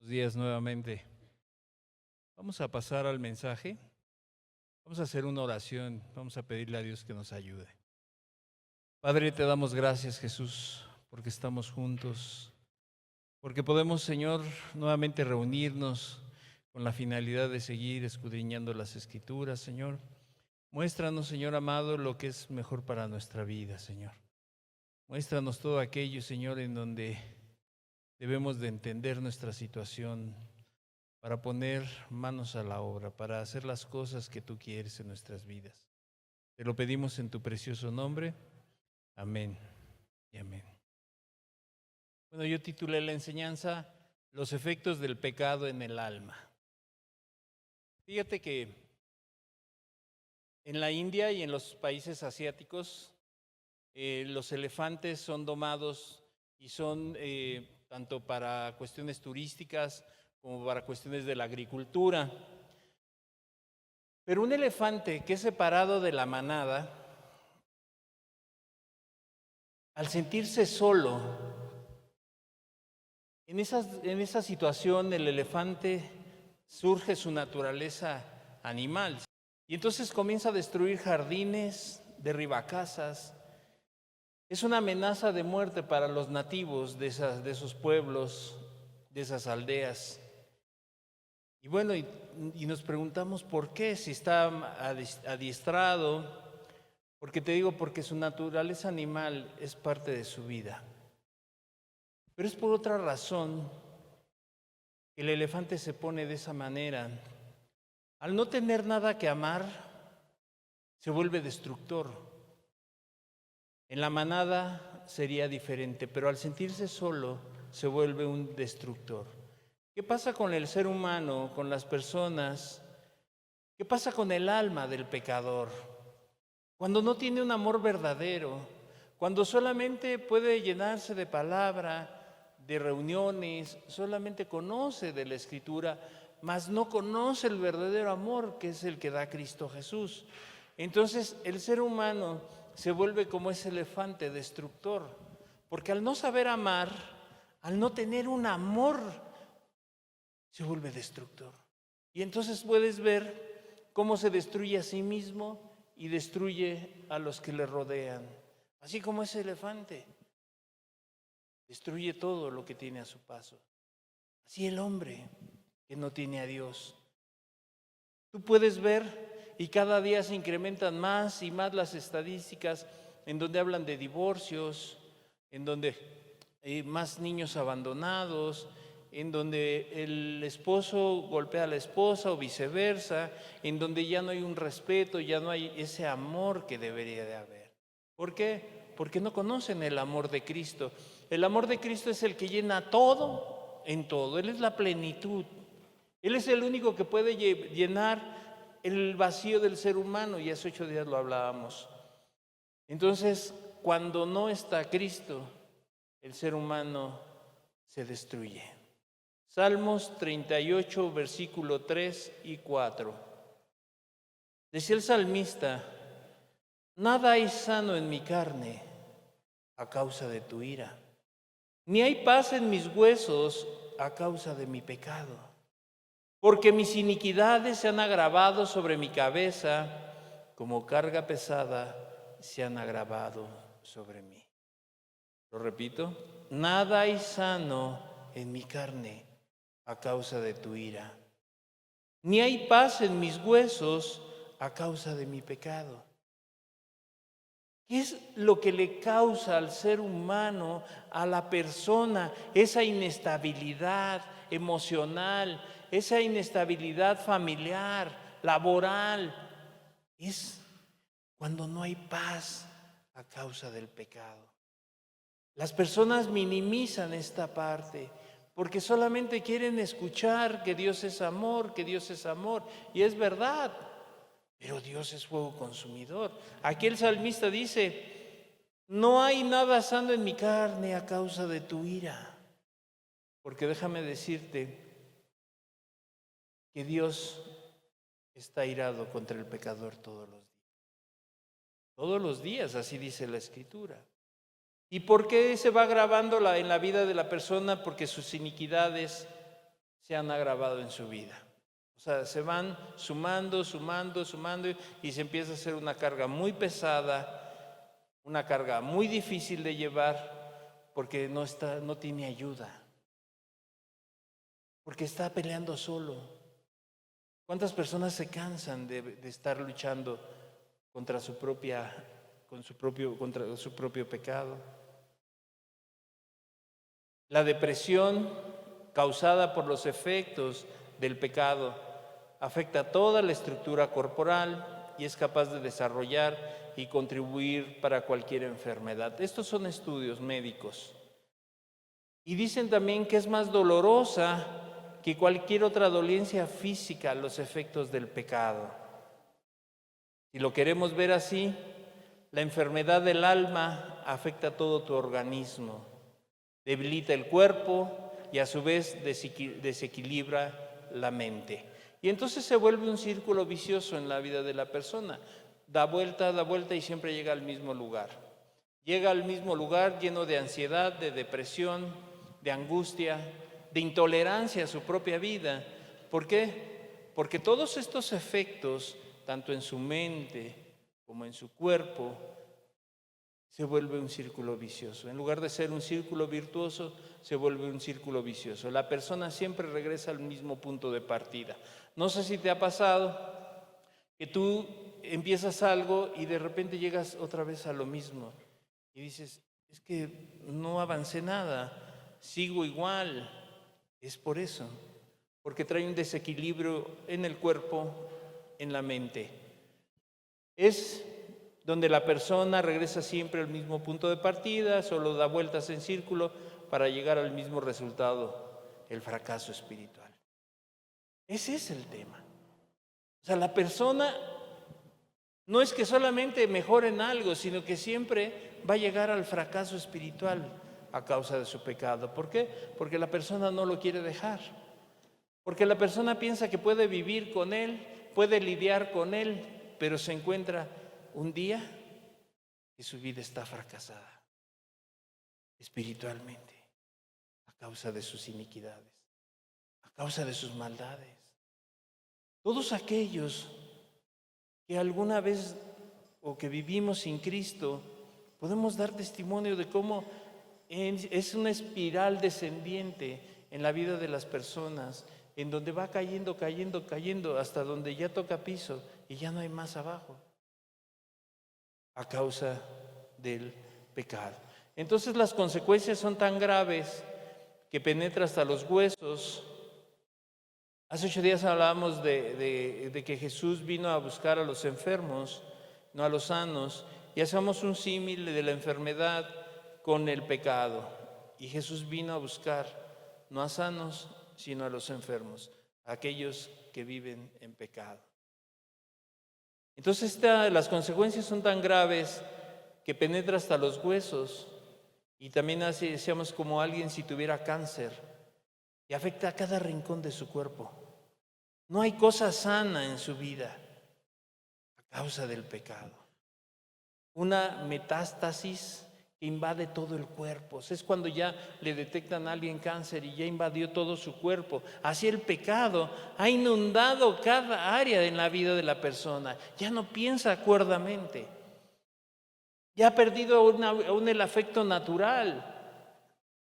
Buenos días nuevamente. Vamos a pasar al mensaje. Vamos a hacer una oración. Vamos a pedirle a Dios que nos ayude. Padre, te damos gracias, Jesús, porque estamos juntos, porque podemos, Señor, nuevamente reunirnos con la finalidad de seguir escudriñando las Escrituras, Señor. Muéstranos, Señor amado, lo que es mejor para nuestra vida, Señor. Muéstranos todo aquello, Señor, en donde debemos de entender nuestra situación para poner manos a la obra, para hacer las cosas que tú quieres en nuestras vidas. Te lo pedimos en tu precioso nombre. Amén y amén. Bueno, yo titulé la enseñanza Los efectos del pecado en el alma. Fíjate que en la India y en los países asiáticos, los elefantes son domados y son tanto para cuestiones turísticas como para cuestiones de la agricultura. Pero un elefante que es separado de la manada, al sentirse solo, en esa situación el elefante surge su naturaleza animal. Y entonces comienza a destruir jardines, derriba casas. Es una amenaza de muerte para los nativos de esos pueblos, de esas aldeas. Y bueno, y nos preguntamos por qué, si está adiestrado. Porque te digo, porque su naturaleza animal es parte de su vida. Pero es por otra razón que el elefante se pone de esa manera. Al no tener nada que amar, se vuelve destructor. En la manada sería diferente, pero al sentirse solo, se vuelve un destructor. ¿Qué pasa con el ser humano, con las personas? ¿Qué pasa con el alma del pecador? Cuando no tiene un amor verdadero, cuando solamente puede llenarse de palabra, de reuniones, solamente conoce de la Escritura, mas no conoce el verdadero amor que es el que da Cristo Jesús. Entonces el ser humano se vuelve como ese elefante destructor, porque al no saber amar, al no tener un amor, se vuelve destructor. Y entonces puedes ver cómo se destruye a sí mismo y destruye a los que le rodean. Así como ese elefante destruye todo lo que tiene a su paso. Así el hombre que no tiene a Dios. Tú puedes ver, y cada día se incrementan más y más las estadísticas en donde hablan de divorcios, en donde hay más niños abandonados, en donde el esposo golpea a la esposa o viceversa, en donde ya no hay un respeto, ya no hay ese amor que debería de haber. ¿Por qué? Porque no conocen el amor de Cristo. El amor de Cristo es el que llena todo en todo. Él es la plenitud. Él es el único que puede llenar el vacío del ser humano, y hace 8 días lo hablábamos. Entonces, cuando no está Cristo, el ser humano se destruye. Salmos 38, versículo 3 y 4. Decía el salmista: nada hay sano en mi carne a causa de tu ira, ni hay paz en mis huesos a causa de mi pecado. Porque mis iniquidades se han agravado sobre mi cabeza, como carga pesada se han agravado sobre mí. Lo repito: nada hay sano en mi carne a causa de tu ira, ni hay paz en mis huesos a causa de mi pecado. ¿Qué es lo que le causa al ser humano, a la persona, esa inestabilidad emocional, esa inestabilidad familiar, laboral? Es cuando no hay paz a causa del pecado. Las personas minimizan esta parte porque solamente quieren escuchar que Dios es amor, que Dios es amor, y es verdad. Pero Dios es fuego consumidor. Aquí el salmista dice: no hay nada sano en mi carne a causa de tu ira. Porque déjame decirte que Dios está irado contra el pecador todos los días. Todos los días, así dice la Escritura. ¿Y por qué se va agravando en la vida de la persona? Porque sus iniquidades se han agravado en su vida. O sea, se van sumando y se empieza a hacer una carga muy pesada, una carga muy difícil de llevar porque no tiene ayuda, porque está peleando solo. ¿Cuántas personas se cansan de estar luchando contra su propio pecado? La depresión causada por los efectos del pecado afecta toda la estructura corporal y es capaz de desarrollar y contribuir para cualquier enfermedad. Estos son estudios médicos. Y dicen también que es más dolorosa que cualquier otra dolencia física los efectos del pecado. Si lo queremos ver así, la enfermedad del alma afecta todo tu organismo, debilita el cuerpo y a su vez desequilibra la mente. Y entonces se vuelve un círculo vicioso en la vida de la persona. Da vuelta y siempre llega al mismo lugar. Llega al mismo lugar lleno de ansiedad, de depresión, de angustia, de intolerancia a su propia vida. ¿Por qué? Porque todos estos efectos, tanto en su mente como en su cuerpo, se vuelve un círculo vicioso. En lugar de ser un círculo virtuoso, se vuelve un círculo vicioso. La persona siempre regresa al mismo punto de partida. No sé si te ha pasado que tú empiezas algo y de repente llegas otra vez a lo mismo y dices, es que no avancé nada, sigo igual. Es por eso, porque trae un desequilibrio en el cuerpo, en la mente. Es donde la persona regresa siempre al mismo punto de partida, solo da vueltas en círculo para llegar al mismo resultado, el fracaso espiritual. Ese es el tema. O sea, la persona no es que solamente mejore en algo, sino que siempre va a llegar al fracaso espiritual a causa de su pecado. ¿Por qué? Porque la persona no lo quiere dejar. Porque la persona piensa que puede vivir con él, puede lidiar con él, pero se encuentra un día que su vida está fracasada espiritualmente a causa de sus iniquidades, a causa de sus maldades. Todos aquellos que alguna vez o que vivimos sin Cristo, podemos dar testimonio de cómo es una espiral descendiente en la vida de las personas, en donde va cayendo, hasta donde ya toca piso y ya no hay más abajo, a causa del pecado. Entonces las consecuencias son tan graves que penetra hasta los huesos. Hace 8 días hablábamos de que Jesús vino a buscar a los enfermos, no a los sanos, y hacemos un símil de la enfermedad con el pecado. Y Jesús vino a buscar no a sanos, sino a los enfermos, a aquellos que viven en pecado. Entonces las consecuencias son tan graves que penetra hasta los huesos y también decíamos como alguien si tuviera cáncer y afecta a cada rincón de su cuerpo. No hay cosa sana en su vida a causa del pecado. Una metástasis que invade todo el cuerpo. Es cuando ya le detectan a alguien cáncer y ya invadió todo su cuerpo. Así el pecado ha inundado cada área en la vida de la persona. Ya no piensa cuerdamente. Ya ha perdido aún el afecto natural.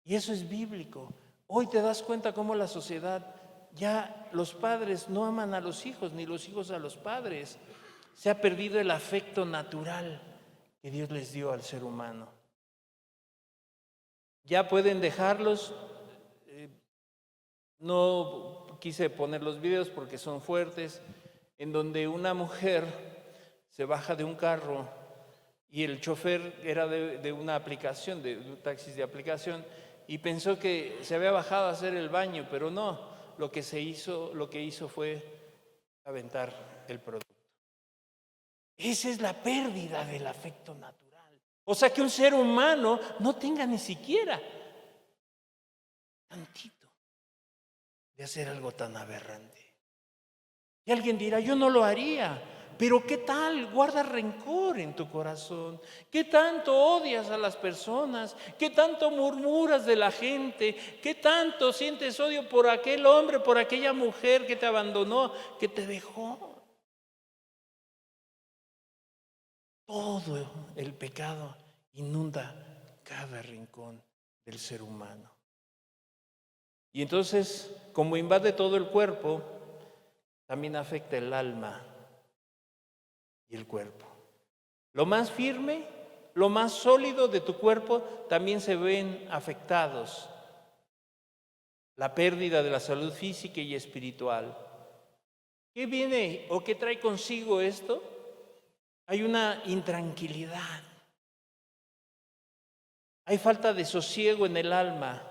Y eso es bíblico. Hoy te das cuenta cómo la sociedad, ya los padres no aman a los hijos, ni los hijos a los padres. Se ha perdido el afecto natural que Dios les dio al ser humano. Ya pueden dejarlos. No quise poner los videos porque son fuertes, en donde una mujer se baja de un carro y el chofer era de una aplicación, de un taxi de aplicación, y pensó que se había bajado a hacer el baño, pero no, lo que hizo fue aventar el producto. Esa es la pérdida del afecto natural. O sea, que un ser humano no tenga ni siquiera tantito de hacer algo tan aberrante. Y alguien dirá, yo no lo haría. Pero ¿qué tal guardas rencor en tu corazón? ¿Qué tanto odias a las personas? ¿Qué tanto murmuras de la gente? ¿Qué tanto sientes odio por aquel hombre, por aquella mujer que te abandonó, que te dejó? Todo el pecado inunda cada rincón del ser humano. Y entonces, como invade todo el cuerpo, también afecta el alma y el cuerpo. Lo más firme, lo más sólido de tu cuerpo también se ven afectados. La pérdida de la salud física y espiritual. ¿Qué viene o qué trae consigo esto? Hay una intranquilidad. Hay falta de sosiego en el alma.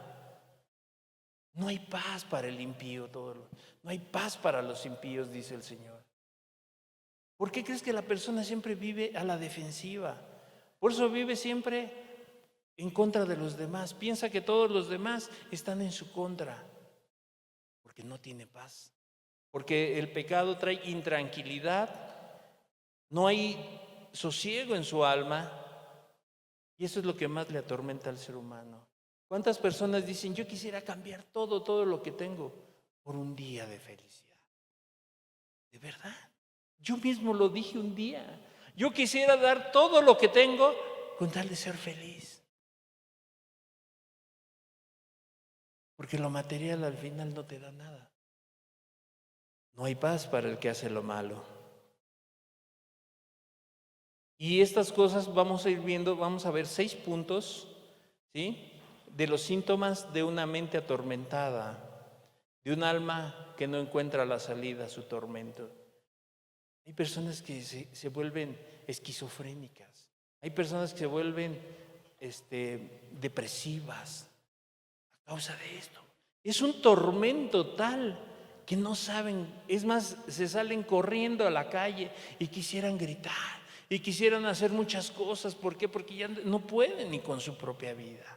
No hay paz para el impío, no hay paz para los impíos, dice el Señor. ¿Por qué crees que la persona siempre vive a la defensiva? Por eso vive siempre en contra de los demás. Piensa que todos los demás están en su contra, porque no tiene paz. Porque el pecado trae intranquilidad, no hay sosiego en su alma, y eso es lo que más le atormenta al ser humano. ¿Cuántas personas dicen, yo quisiera cambiar todo lo que tengo por un día de felicidad? ¿De verdad? Yo mismo lo dije un día. Yo quisiera dar todo lo que tengo con tal de ser feliz. Porque lo material al final no te da nada. No hay paz para el que hace lo malo. Y estas cosas vamos a ir viendo, vamos a ver 6 puntos, ¿sí?, de los síntomas de una mente atormentada, de un alma que no encuentra la salida a su tormento. Hay personas que se vuelven esquizofrénicas, hay personas que se vuelven depresivas a causa de esto. Es un tormento tal que no saben, es más, se salen corriendo a la calle y quisieran gritar y quisieran hacer muchas cosas. ¿Por qué? Porque ya no pueden ni con su propia vida.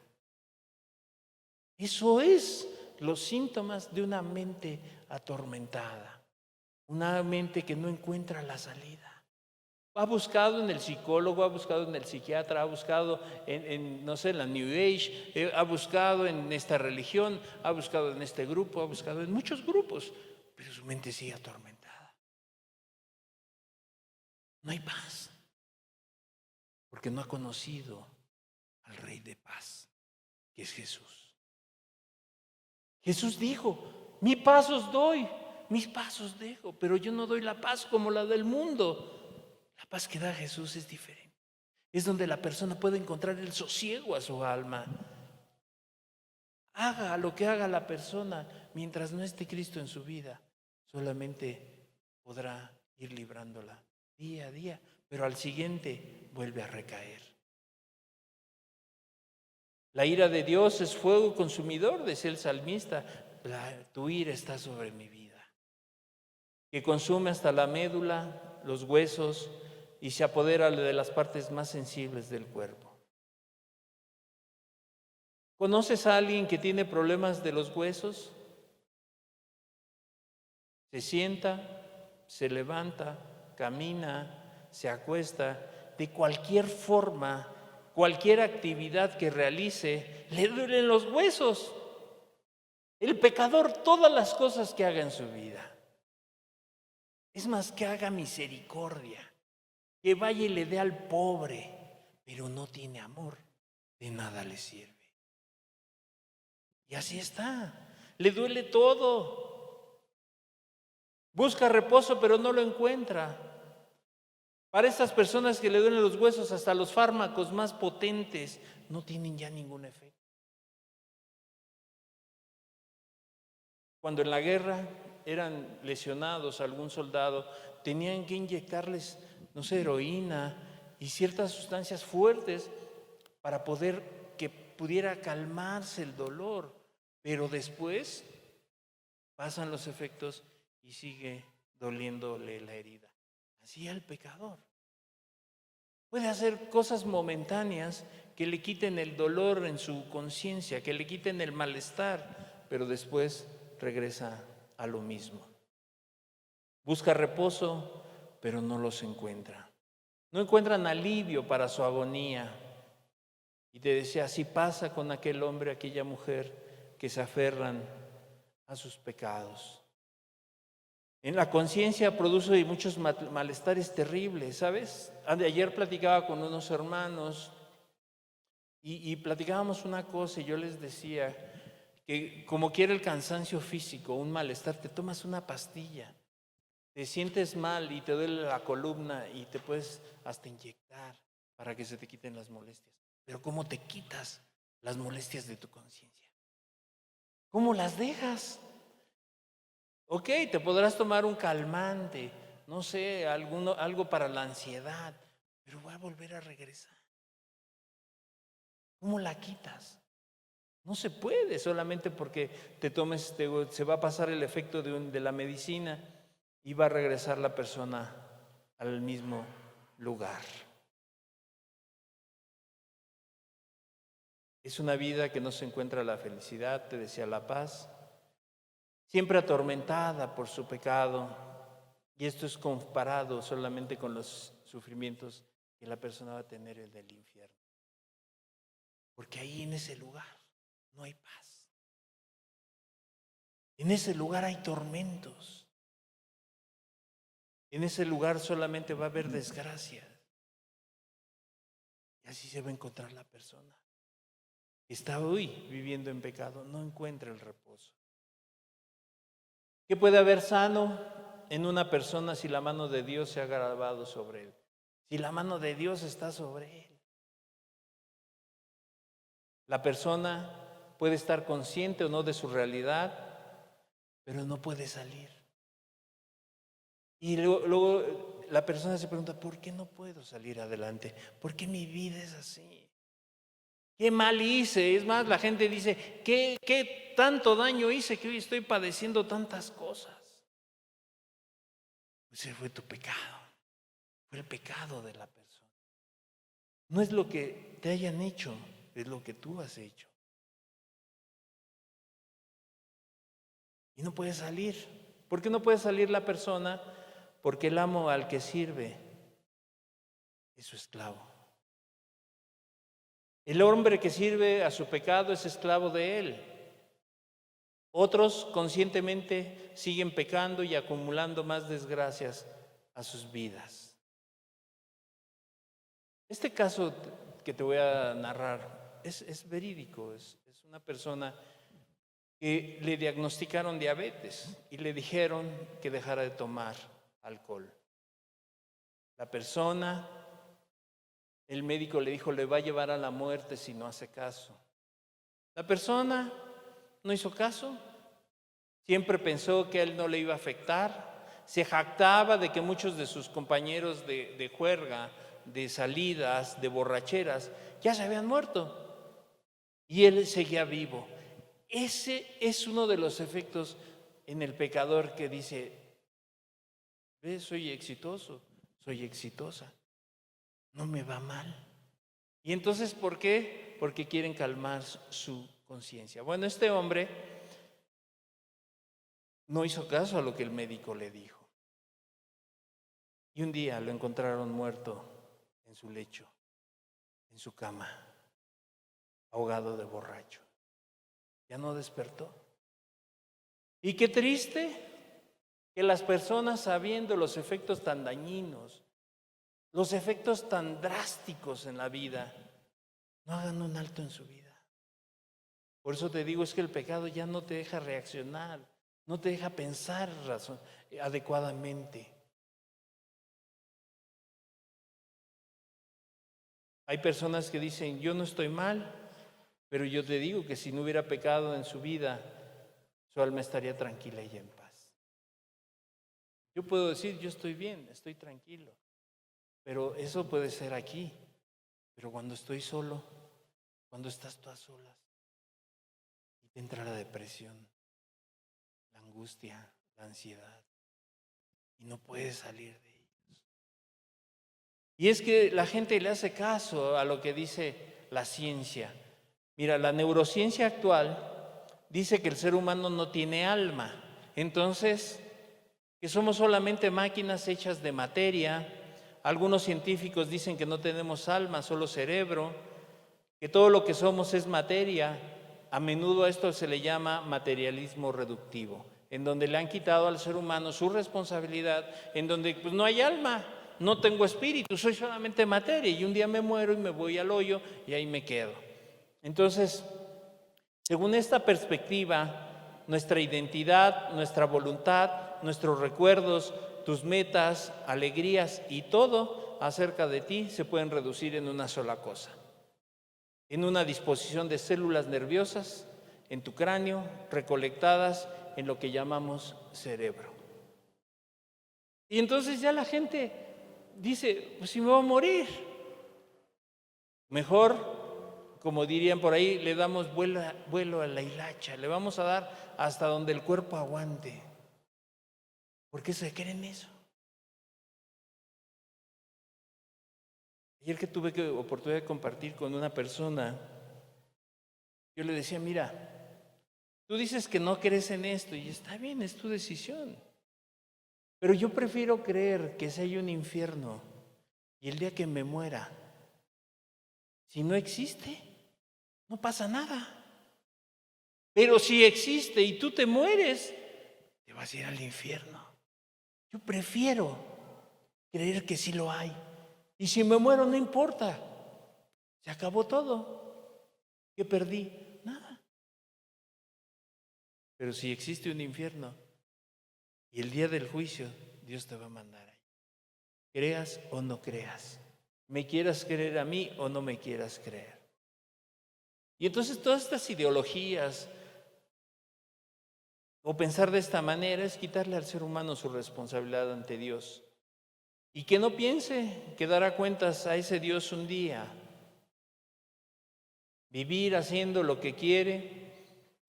Eso es los síntomas de una mente atormentada, una mente que no encuentra la salida. Ha buscado en el psicólogo, ha buscado en el psiquiatra, ha buscado no sé, en la New Age, ha buscado en esta religión, ha buscado en este grupo, ha buscado en muchos grupos, pero su mente sigue atormentada. No hay paz, porque no ha conocido al Rey de paz, que es Jesús. Jesús dijo, mi paz os doy, mis paz os dejo, pero yo no doy la paz como la del mundo. La paz que da Jesús es diferente. Es donde la persona puede encontrar el sosiego a su alma. Haga lo que haga la persona, mientras no esté Cristo en su vida, solamente podrá ir librándola día a día, pero al siguiente vuelve a recaer. La ira de Dios es fuego consumidor, decía el salmista. Tu ira está sobre mi vida, que consume hasta la médula, los huesos, y se apodera de las partes más sensibles del cuerpo. ¿Conoces a alguien que tiene problemas de los huesos? Se sienta, se levanta, camina, se acuesta, de cualquier forma, cualquier actividad que realice, le duelen los huesos. El pecador, todas las cosas que haga en su vida. Es más, que haga misericordia, que vaya y le dé al pobre, pero no tiene amor, de nada le sirve. Y así está, le duele todo. Busca reposo, pero no lo encuentra. Para estas personas que le duelen los huesos, hasta los fármacos más potentes no tienen ya ningún efecto. Cuando en la guerra eran lesionados algún soldado, tenían que inyectarles, no sé, heroína y ciertas sustancias fuertes para que pudiera calmarse el dolor. Pero después pasan los efectos y sigue doliéndole la herida. Así el pecador. Puede hacer cosas momentáneas que le quiten el dolor en su conciencia, que le quiten el malestar, pero después regresa a lo mismo. Busca reposo, pero no los encuentra. No encuentran alivio para su agonía. Y te decía, así pasa con aquel hombre, aquella mujer que se aferran a sus pecados. En la conciencia produce muchos malestares terribles, ¿sabes? Ayer platicaba con unos hermanos y platicábamos una cosa y yo les decía que como quiere el cansancio físico, un malestar, te tomas una pastilla, te sientes mal y te duele la columna y te puedes hasta inyectar para que se te quiten las molestias. Pero ¿cómo te quitas las molestias de tu conciencia? ¿Cómo las dejas? Ok, te podrás tomar un calmante, no sé, algo para la ansiedad, pero va a volver a regresar. ¿Cómo la quitas? No se puede solamente porque te tomes, se va a pasar el efecto de la medicina y va a regresar la persona al mismo lugar. Es una vida que no se encuentra la felicidad, te decía, la paz, siempre atormentada por su pecado, y esto es comparado solamente con los sufrimientos que la persona va a tener el del infierno. Porque ahí en ese lugar no hay paz. En ese lugar hay tormentos. En ese lugar solamente va a haber desgracia. Y así se va a encontrar la persona. Está hoy viviendo en pecado, no encuentra el reposo. ¿Qué puede haber sano en una persona si la mano de Dios se ha grabado sobre él? Si la mano de Dios está sobre él. La persona puede estar consciente o no de su realidad, pero no puede salir. Y luego la persona se pregunta, ¿por qué no puedo salir adelante? ¿Por qué mi vida es así? ¿Qué mal hice? Es más, la gente dice, ¿qué tanto daño hice que hoy estoy padeciendo tantas cosas? Ese fue tu pecado. Fue el pecado de la persona. No es lo que te hayan hecho, es lo que tú has hecho. Y no puede salir. ¿Por qué no puede salir la persona? Porque el amo al que sirve es su esclavo. El hombre que sirve a su pecado es esclavo de él. Otros conscientemente siguen pecando y acumulando más desgracias a sus vidas. Este caso que te voy a narrar es verídico. Es una persona que le diagnosticaron diabetes y le dijeron que dejara de tomar alcohol. La persona, el médico le dijo, le va a llevar a la muerte si no hace caso. La persona no hizo caso, siempre pensó que a él no le iba a afectar, se jactaba de que muchos de sus compañeros de juerga, de salidas, de borracheras, ya se habían muerto y él seguía vivo. Ese es uno de los efectos en el pecador que dice, ¿ves? Soy exitoso, soy exitosa, no me va mal. ¿Y entonces por qué? Porque quieren calmar su conciencia. Bueno, este hombre no hizo caso a lo que el médico le dijo. Y un día lo encontraron muerto en su lecho, en su cama, ahogado de borracho. Ya no despertó. Y qué triste que las personas, sabiendo los efectos tan dañinos, los efectos tan drásticos en la vida, no hagan un alto en su vida. Por eso te digo, es que el pecado ya no te deja reaccionar, no te deja pensar adecuadamente. Hay personas que dicen, yo no estoy mal, pero yo te digo que si no hubiera pecado en su vida, su alma estaría tranquila y en paz. Yo puedo decir, yo estoy bien, estoy tranquilo, pero eso puede ser aquí. Pero cuando estoy solo, cuando estás tú a solas, y te entra la depresión, la angustia, la ansiedad, y no puedes salir de ellos. Y es que la gente le hace caso a lo que dice la ciencia. Mira, la neurociencia actual dice que el ser humano no tiene alma. Entonces, que somos solamente máquinas hechas de materia. Algunos científicos dicen que no tenemos alma, solo cerebro, que todo lo que somos es materia. A menudo a esto se le llama materialismo reductivo, en donde le han quitado al ser humano su responsabilidad, en donde pues, no hay alma, no tengo espíritu, soy solamente materia y un día me muero y me voy al hoyo y ahí me quedo. Entonces, según esta perspectiva, nuestra identidad, nuestra voluntad, nuestros recuerdos, tus metas, alegrías y todo acerca de ti se pueden reducir en una sola cosa: en una disposición de células nerviosas en tu cráneo, recolectadas en lo que llamamos cerebro. Y entonces ya la gente dice, pues si me voy a morir, mejor, como dirían por ahí, le damos vuelo a la hilacha, le vamos a dar hasta donde el cuerpo aguante. ¿Por qué se creen eso? Ayer que tuve oportunidad de compartir con una persona, yo le decía, mira, tú dices que no crees en esto y está bien, es tu decisión. Pero yo prefiero creer que si hay un infierno y el día que me muera, si no existe, no pasa nada. Pero si existe y tú te mueres, te vas a ir al infierno. Yo prefiero creer que sí lo hay. Y si me muero, no importa. Se acabó todo. ¿Qué perdí? Nada. Pero si existe un infierno y el día del juicio, Dios te va a mandar ahí. Creas o no creas. Me quieras creer a mí o no me quieras creer. Y entonces todas estas ideologías o pensar de esta manera es quitarle al ser humano su responsabilidad ante Dios. Y que no piense que dará cuentas a ese Dios un día. Vivir haciendo lo que quiere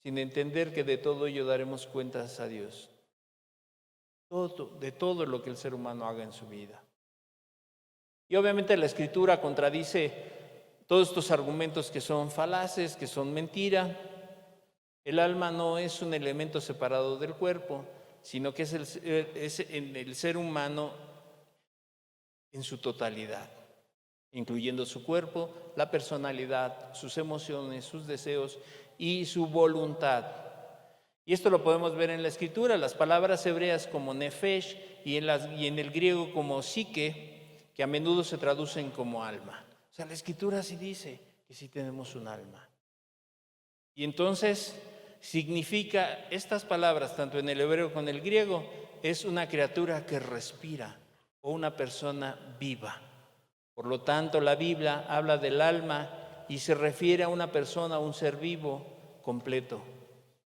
sin entender que de todo ello daremos cuentas a Dios. De todo lo que el ser humano haga en su vida. Y obviamente la Escritura contradice todos estos argumentos que son falaces, que son mentira. El alma no es un elemento separado del cuerpo, sino que es en el ser humano en su totalidad, incluyendo su cuerpo, la personalidad, sus emociones, sus deseos y su voluntad. Y esto lo podemos ver en la Escritura, las palabras hebreas como nefesh y en el griego como psique, que a menudo se traducen como alma. O sea, la Escritura sí dice que sí tenemos un alma. Y entonces significa estas palabras, tanto en el hebreo como en el griego, es una criatura que respira o una persona viva. Por lo tanto, la Biblia habla del alma y se refiere a una persona, a un ser vivo completo,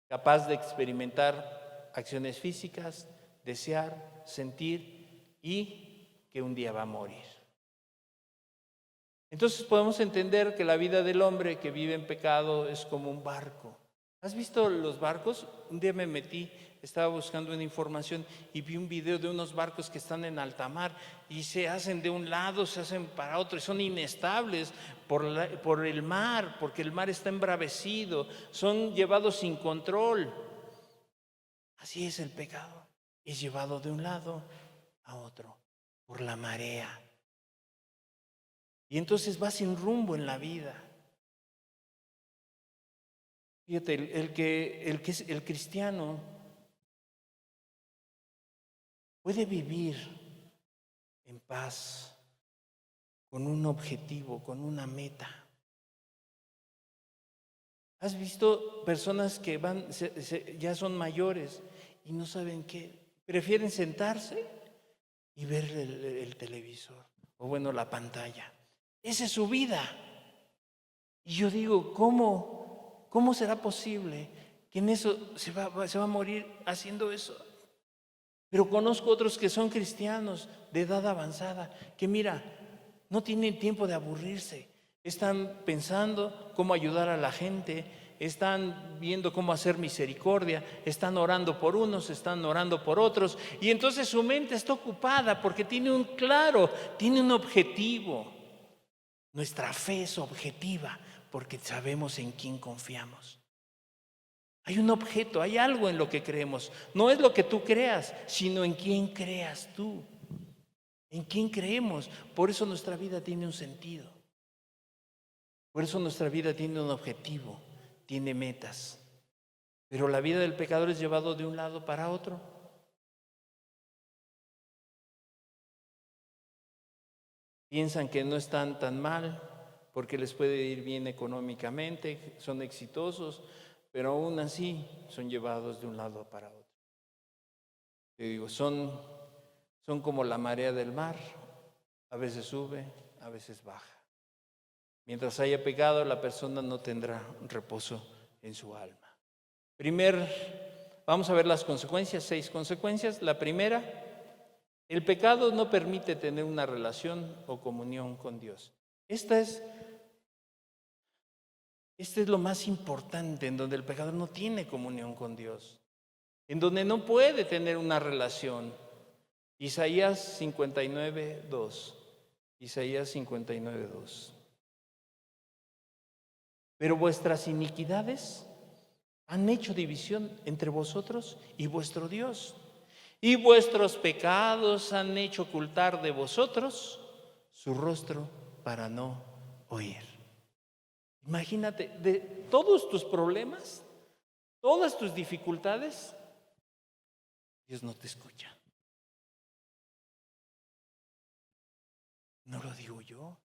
capaz de experimentar acciones físicas, desear, sentir y que un día va a morir. Entonces podemos entender que la vida del hombre que vive en pecado es como un barco. ¿Has visto los barcos? Un día me metí, estaba buscando una información y vi un video de unos barcos que están en alta mar y se hacen de un lado, se hacen para otro y son inestables por el mar, porque el mar está embravecido, son llevados sin control. Así es el pecado, es llevado de un lado a otro por la marea. Y entonces va sin rumbo en la vida. Fíjate, el cristiano puede vivir en paz, con un objetivo, con una meta. ¿Has visto personas que ya son mayores y no saben qué? Prefieren sentarse y ver el televisor, o bueno, la pantalla. Esa es su vida. Y yo digo, ¿cómo será posible que en eso se va a morir haciendo eso? Pero conozco otros que son cristianos de edad avanzada, que mira, no tienen tiempo de aburrirse. Están pensando cómo ayudar a la gente, están viendo cómo hacer misericordia, están orando por unos, están orando por otros. Y entonces su mente está ocupada porque tiene un objetivo. Nuestra fe es objetiva porque sabemos en quién confiamos. Hay un objeto, hay algo en lo que creemos. No es lo que tú creas, sino en quién creas tú. ¿En quién creemos? Por eso nuestra vida tiene un sentido. Por eso nuestra vida tiene un objetivo, tiene metas. Pero la vida del pecador es llevado de un lado para otro. Piensan que no están tan mal porque les puede ir bien económicamente, son exitosos, pero aún así son llevados de un lado para otro. Te digo, son como la marea del mar, a veces sube, a veces baja. Mientras haya pecado, la persona no tendrá reposo en su alma. Vamos a ver las consecuencias, 6 consecuencias. La primera, el pecado no permite tener una relación o comunión con Dios. Este es lo más importante, en donde el pecador no tiene comunión con Dios, en donde no puede tener una relación. Isaías 59:2. Isaías 59:2. Pero vuestras iniquidades han hecho división entre vosotros y vuestro Dios, y vuestros pecados han hecho ocultar de vosotros su rostro para no oír. Imagínate, de todos tus problemas, todas tus dificultades, Dios no te escucha. No lo digo yo.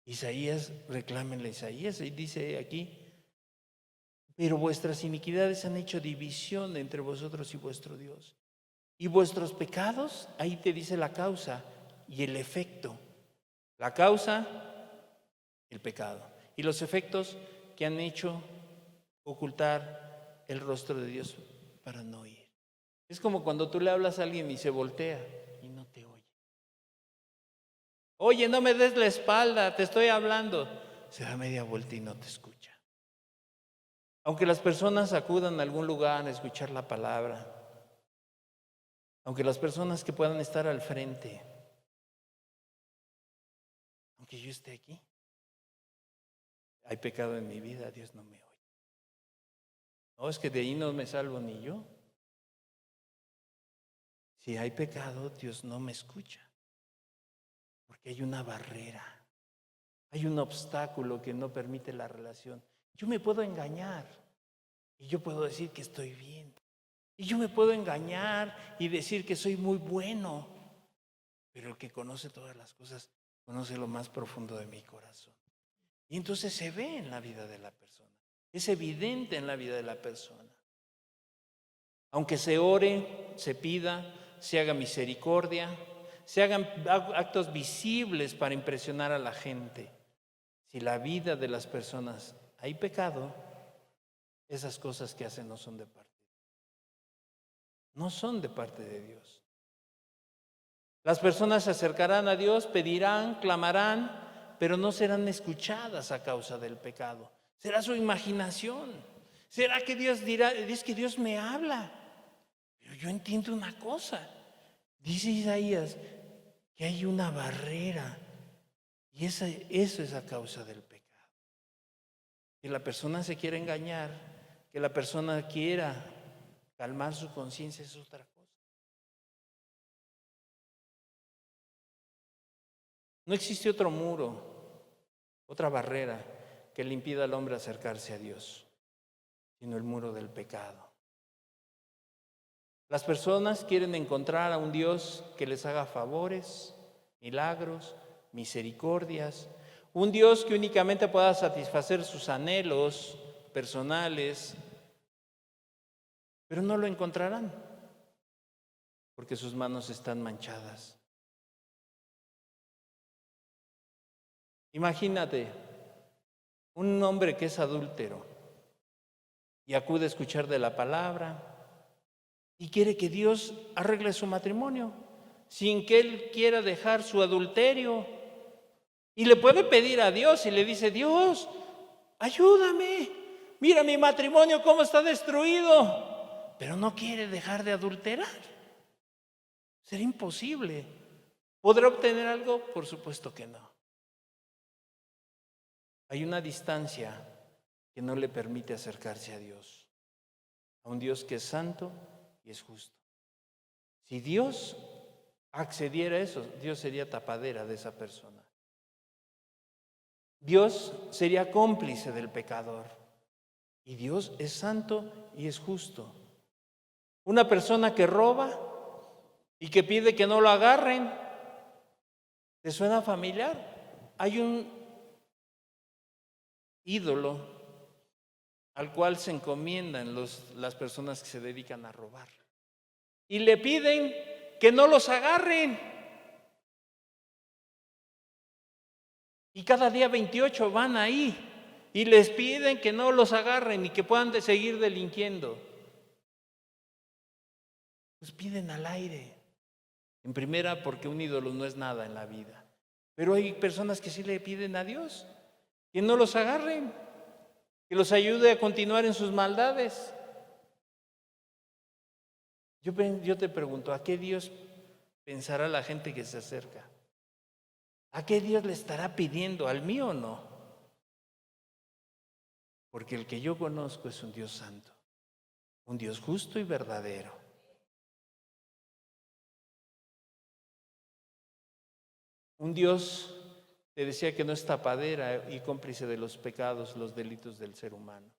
Isaías, reclámenle a Isaías, y dice aquí, pero vuestras iniquidades han hecho división entre vosotros y vuestro Dios. Y vuestros pecados, ahí te dice la causa y el efecto. La causa, el pecado. Y los efectos que han hecho ocultar el rostro de Dios para no oír. Es como cuando tú le hablas a alguien y se voltea y no te oye. Oye, no me des la espalda, te estoy hablando. Se da media vuelta y no te escucha. Aunque las personas acudan a algún lugar a escuchar la palabra, aunque las personas que puedan estar al frente, aunque yo esté aquí, hay pecado en mi vida, Dios no me oye. No, es que de ahí no me salvo ni yo. Si hay pecado, Dios no me escucha, porque hay una barrera, hay un obstáculo que no permite la relación. Yo me puedo engañar y yo puedo decir que estoy bien. Y yo me puedo engañar y decir que soy muy bueno, pero el que conoce todas las cosas, conoce lo más profundo de mi corazón. Y entonces se ve en la vida de la persona, es evidente en la vida de la persona. Aunque se ore, se pida, se haga misericordia, se hagan actos visibles para impresionar a la gente, si la vida de las personas hay pecado, esas cosas que hacen no son de parte. No son de parte de Dios. Las personas se acercarán a Dios, pedirán, clamarán, pero no serán escuchadas a causa del pecado. Será su imaginación. Será que Dios dirá, es que Dios me habla. Pero yo entiendo una cosa. Dice Isaías que hay una barrera y eso es a causa del pecado. Que la persona se quiera engañar, que la persona quiera calmar su conciencia es otra cosa. No existe otro muro, otra barrera que le impida al hombre acercarse a Dios, sino el muro del pecado. Las personas quieren encontrar a un Dios que les haga favores, milagros, misericordias, un Dios que únicamente pueda satisfacer sus anhelos personales, pero no lo encontrarán porque sus manos están manchadas. Imagínate un hombre que es adúltero y acude a escuchar de la palabra y quiere que Dios arregle su matrimonio sin que él quiera dejar su adulterio. Y le puede pedir a Dios y le dice, Dios, ayúdame, mira mi matrimonio cómo está destruido, pero no quiere dejar de adulterar. Será imposible. ¿Podrá obtener algo? Por supuesto que no. Hay una distancia que no le permite acercarse a Dios. a un Dios que es santo y es justo. Si Dios accediera a eso, Dios sería tapadera de esa persona. Dios sería cómplice del pecador. Y Dios es santo y es justo. Una persona que roba y que pide que no lo agarren, ¿te suena familiar? Hay un ídolo al cual se encomiendan las personas que se dedican a robar. Y le piden que no los agarren. Y cada día 28 van ahí y les piden que no los agarren y que puedan seguir delinquiendo. Pues piden al aire. En primera, porque un ídolo no es nada en la vida. Pero hay personas que sí le piden a Dios que no los agarren, que los ayude a continuar en sus maldades. Yo te pregunto, ¿a qué Dios pensará la gente que se acerca? ¿A qué Dios le estará pidiendo? ¿Al mío o no? Porque el que yo conozco es un Dios santo, un Dios justo y verdadero. Un Dios, te decía, que no es tapadera y cómplice de los pecados, los delitos del ser humano.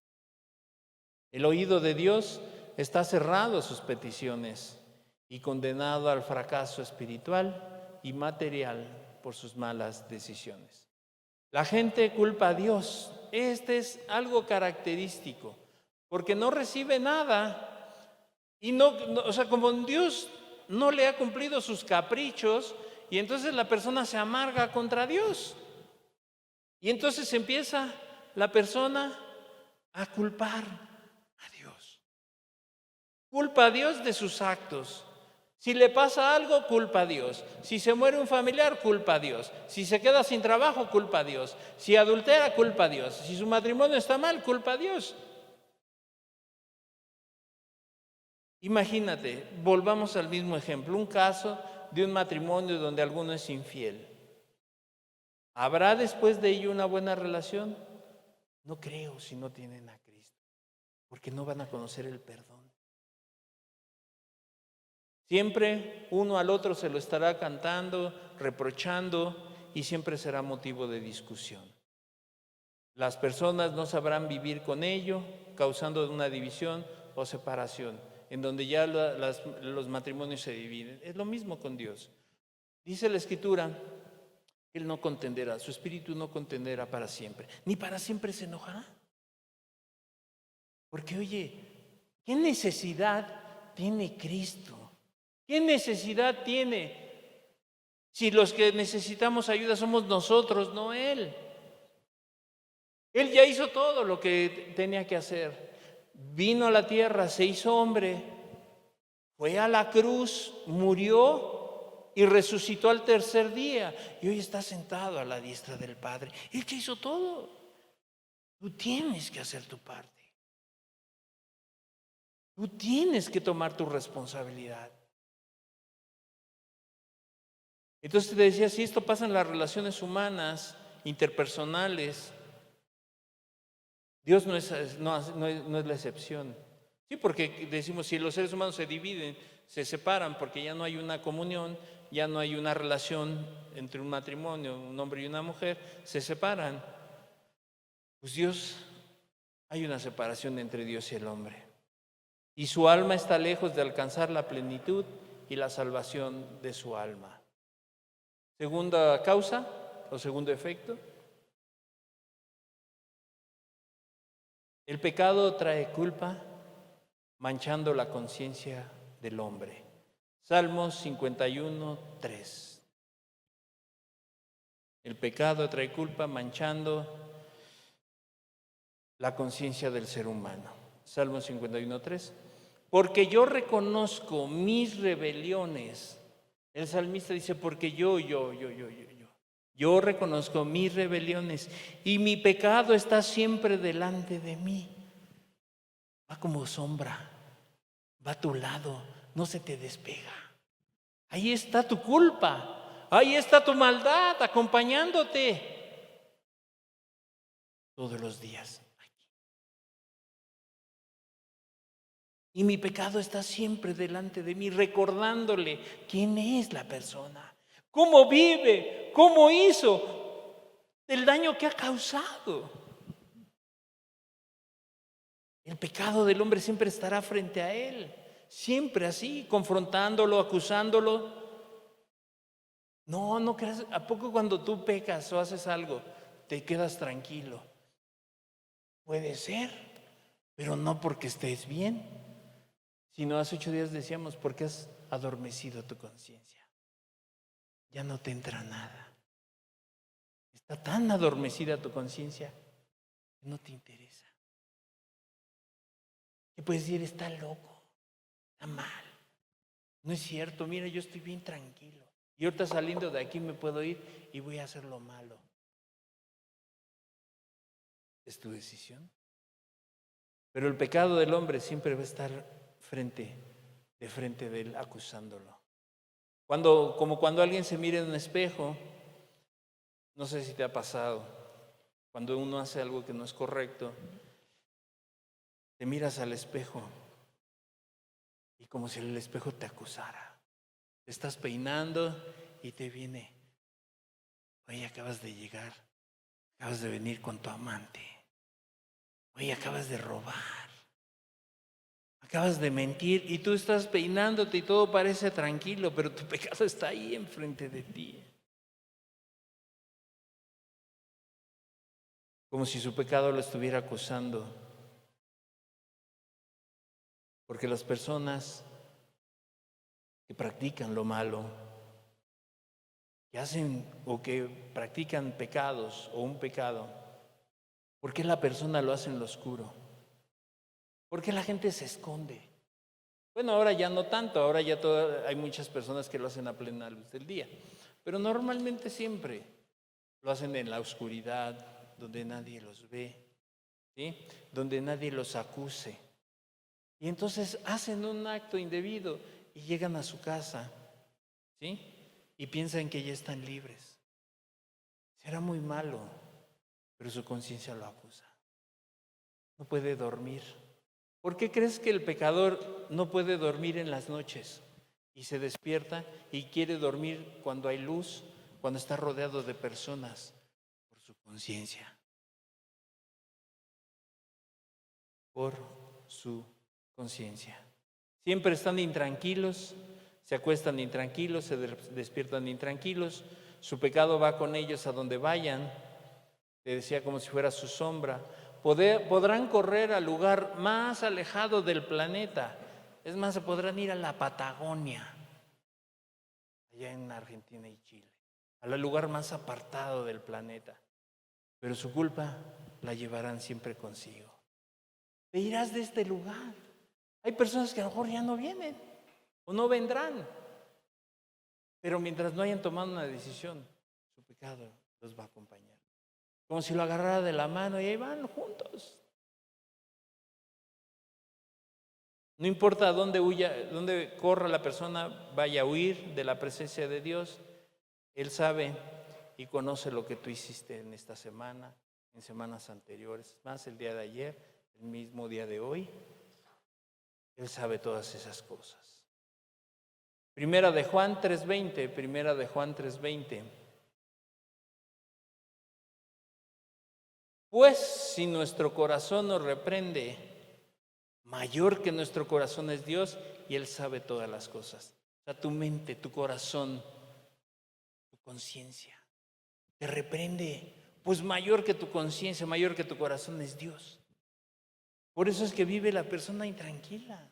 El oído de Dios está cerrado a sus peticiones y condenado al fracaso espiritual y material por sus malas decisiones. La gente culpa a Dios. Este es algo característico, porque no recibe nada y o sea, como Dios no le ha cumplido sus caprichos, y entonces la persona se amarga contra Dios. Y entonces empieza la persona a culpar a Dios. Culpa a Dios de sus actos. Si le pasa algo, culpa a Dios. Si se muere un familiar, culpa a Dios. Si se queda sin trabajo, culpa a Dios. Si adultera, culpa a Dios. Si su matrimonio está mal, culpa a Dios. Imagínate, volvamos al mismo ejemplo, un caso de un matrimonio donde alguno es infiel. ¿Habrá después de ello una buena relación? No creo, si no tienen a Cristo, porque no van a conocer el perdón. Siempre uno al otro se lo estará cantando, reprochando, y siempre será motivo de discusión. Las personas no sabrán vivir con ello, causando una división o separación, en donde ya los matrimonios se dividen. Es lo mismo con Dios. Dice la Escritura, Él no contenderá, su espíritu no contenderá para siempre, ni para siempre se enojará. Porque oye, ¿qué necesidad tiene Cristo? ¿Qué necesidad tiene? Si los que necesitamos ayuda somos nosotros, no Él. Él ya hizo todo lo que tenía que hacer. Vino a la tierra, se hizo hombre, fue a la cruz, murió y resucitó al tercer día. Y hoy está sentado a la diestra del Padre. Él ya hizo todo. Tú tienes que hacer tu parte. Tú tienes que tomar tu responsabilidad. Entonces te decía, si esto pasa en las relaciones humanas, interpersonales, Dios no es la excepción. Sí, porque decimos, si los seres humanos se dividen, se separan porque ya no hay una comunión, ya no hay una relación entre un matrimonio, un hombre y una mujer, se separan. Pues hay una separación entre Dios y el hombre. Y su alma está lejos de alcanzar la plenitud y la salvación de su alma. Segunda causa o segundo efecto. El pecado trae culpa, manchando la conciencia del hombre. Salmos 51, 3. El pecado trae culpa, manchando la conciencia del ser humano. Salmos 51, 3. Porque yo reconozco mis rebeliones. El salmista dice, porque yo reconozco mis rebeliones y mi pecado está siempre delante de mí. Va como sombra, va a tu lado, no se te despega. Ahí está tu culpa, ahí está tu maldad acompañándote todos los días. Y mi pecado está siempre delante de mí, recordándole quién es la persona, cómo vive, cómo hizo, el daño que ha causado. El pecado del hombre siempre estará frente a él, siempre así, confrontándolo, acusándolo. No creas, ¿a poco cuando tú pecas o haces algo, te quedas tranquilo? Puede ser, pero no porque estés bien, sino hace 8 días decíamos, porque has adormecido tu conciencia. Ya no te entra nada. Está tan adormecida tu conciencia que no te interesa. Y puedes decir, está loco, está mal. No es cierto, mira, yo estoy bien tranquilo. Y ahorita saliendo de aquí me puedo ir y voy a hacer lo malo. Es tu decisión. Pero el pecado del hombre siempre va a estar de frente de él, acusándolo. Como cuando alguien se mira en un espejo, no sé si te ha pasado, cuando uno hace algo que no es correcto, te miras al espejo y como si el espejo te acusara. Te estás peinando y te viene, oye, acabas de llegar, acabas de venir con tu amante, oye, acabas de robar, acabas de mentir y tú estás peinándote y todo parece tranquilo, pero tu pecado está ahí enfrente de ti. Como si su pecado lo estuviera acusando. Porque las personas que practican lo malo, que hacen o que practican pecados o un pecado, ¿por qué la persona lo hace en lo oscuro? ¿Por qué la gente se esconde? Bueno, ahora ya no tanto, ahora ya hay muchas personas que lo hacen a plena luz del día, pero normalmente siempre lo hacen en la oscuridad, donde nadie los ve, ¿sí? Donde nadie los acuse. Y entonces hacen un acto indebido y llegan a su casa, ¿sí? Y piensan que ya están libres. Será muy malo, pero su conciencia lo acusa. No puede dormir. ¿Por qué crees que el pecador no puede dormir en las noches y se despierta y quiere dormir cuando hay luz, cuando está rodeado de personas? Por su conciencia. Por su conciencia. Siempre están intranquilos, se acuestan intranquilos, se despiertan intranquilos, su pecado va con ellos a donde vayan, te decía como si fuera su sombra. Podrán correr al lugar más alejado del planeta, es más, se podrán ir a la Patagonia, allá en Argentina y Chile, al lugar más apartado del planeta, pero su culpa la llevarán siempre consigo. Te irás de este lugar. Hay personas que a lo mejor ya no vienen o no vendrán, pero mientras no hayan tomado una decisión, su pecado los va a acompañar. Como si lo agarrara de la mano y ahí van juntos. No importa dónde huya, dónde corra la persona, vaya a huir de la presencia de Dios, Él sabe y conoce lo que tú hiciste en esta semana, en semanas anteriores, más el día de ayer, el mismo día de hoy. Él sabe todas esas cosas. Primera de Juan 3:20. Pues si nuestro corazón nos reprende, mayor que nuestro corazón es Dios y Él sabe todas las cosas. O sea, tu mente, tu corazón, tu conciencia te reprende. Pues mayor que tu conciencia, mayor que tu corazón es Dios. Por eso es que vive la persona intranquila.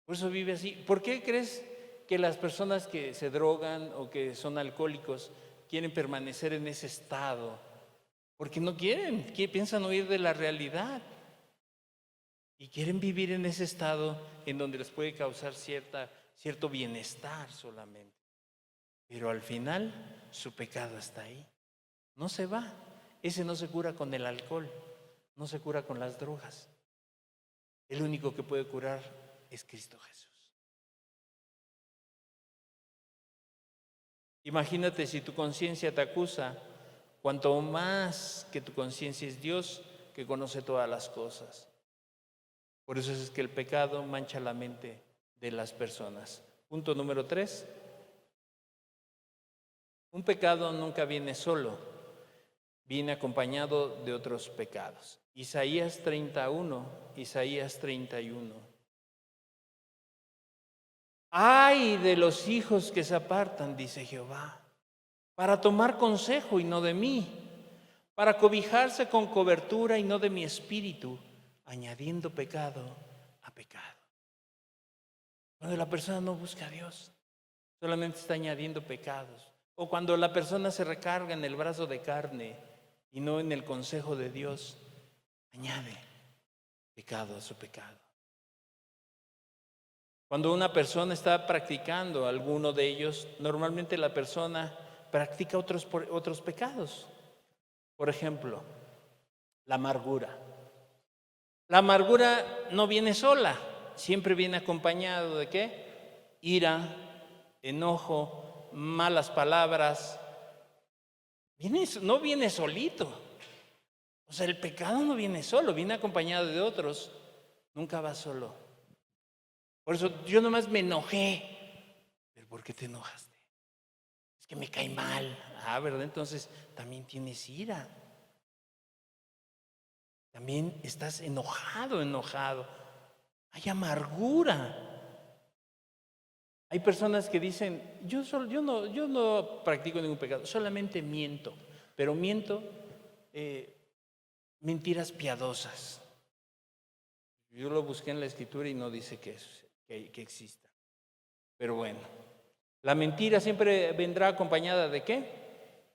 Por eso vive así. ¿Por qué crees que las personas que se drogan o que son alcohólicos quieren permanecer en ese estado? Porque no quieren, piensan huir de la realidad. Y quieren vivir en ese estado en donde les puede causar cierto bienestar solamente. Pero al final su pecado está ahí. No se va. Ese no se cura con el alcohol, no se cura con las drogas. El único que puede curar es Cristo Jesús. Imagínate si tu conciencia te acusa, cuanto más que tu conciencia es Dios que conoce todas las cosas. Por eso es que el pecado mancha la mente de las personas. Punto número 3. Un pecado nunca viene solo, viene acompañado de otros pecados. Isaías 31. ¡Ay de los hijos que se apartan!, dice Jehová, para tomar consejo y no de mí, para cobijarse con cobertura y no de mi espíritu, añadiendo pecado a pecado. Cuando la persona no busca a Dios, solamente está añadiendo pecados. O cuando la persona se recarga en el brazo de carne y no en el consejo de Dios, añade pecado a su pecado. Cuando una persona está practicando alguno de ellos, normalmente la persona practica otros pecados. Por ejemplo, la amargura. La amargura no viene sola, siempre viene acompañado ¿de qué? Ira, enojo, malas palabras. No viene solito. O sea, el pecado no viene solo, viene acompañado de otros. Nunca va solo. Por eso yo nomás me enojé. ¿Pero por qué te enojaste? Es que me cae mal. ¿Verdad? Entonces también tienes ira. También estás enojado. Hay amargura. Hay personas que dicen, yo no practico ningún pecado, solamente miento. Pero miento mentiras piadosas. Yo lo busqué en la Escritura y no dice que exista. Pero bueno, la mentira siempre vendrá acompañada ¿de qué?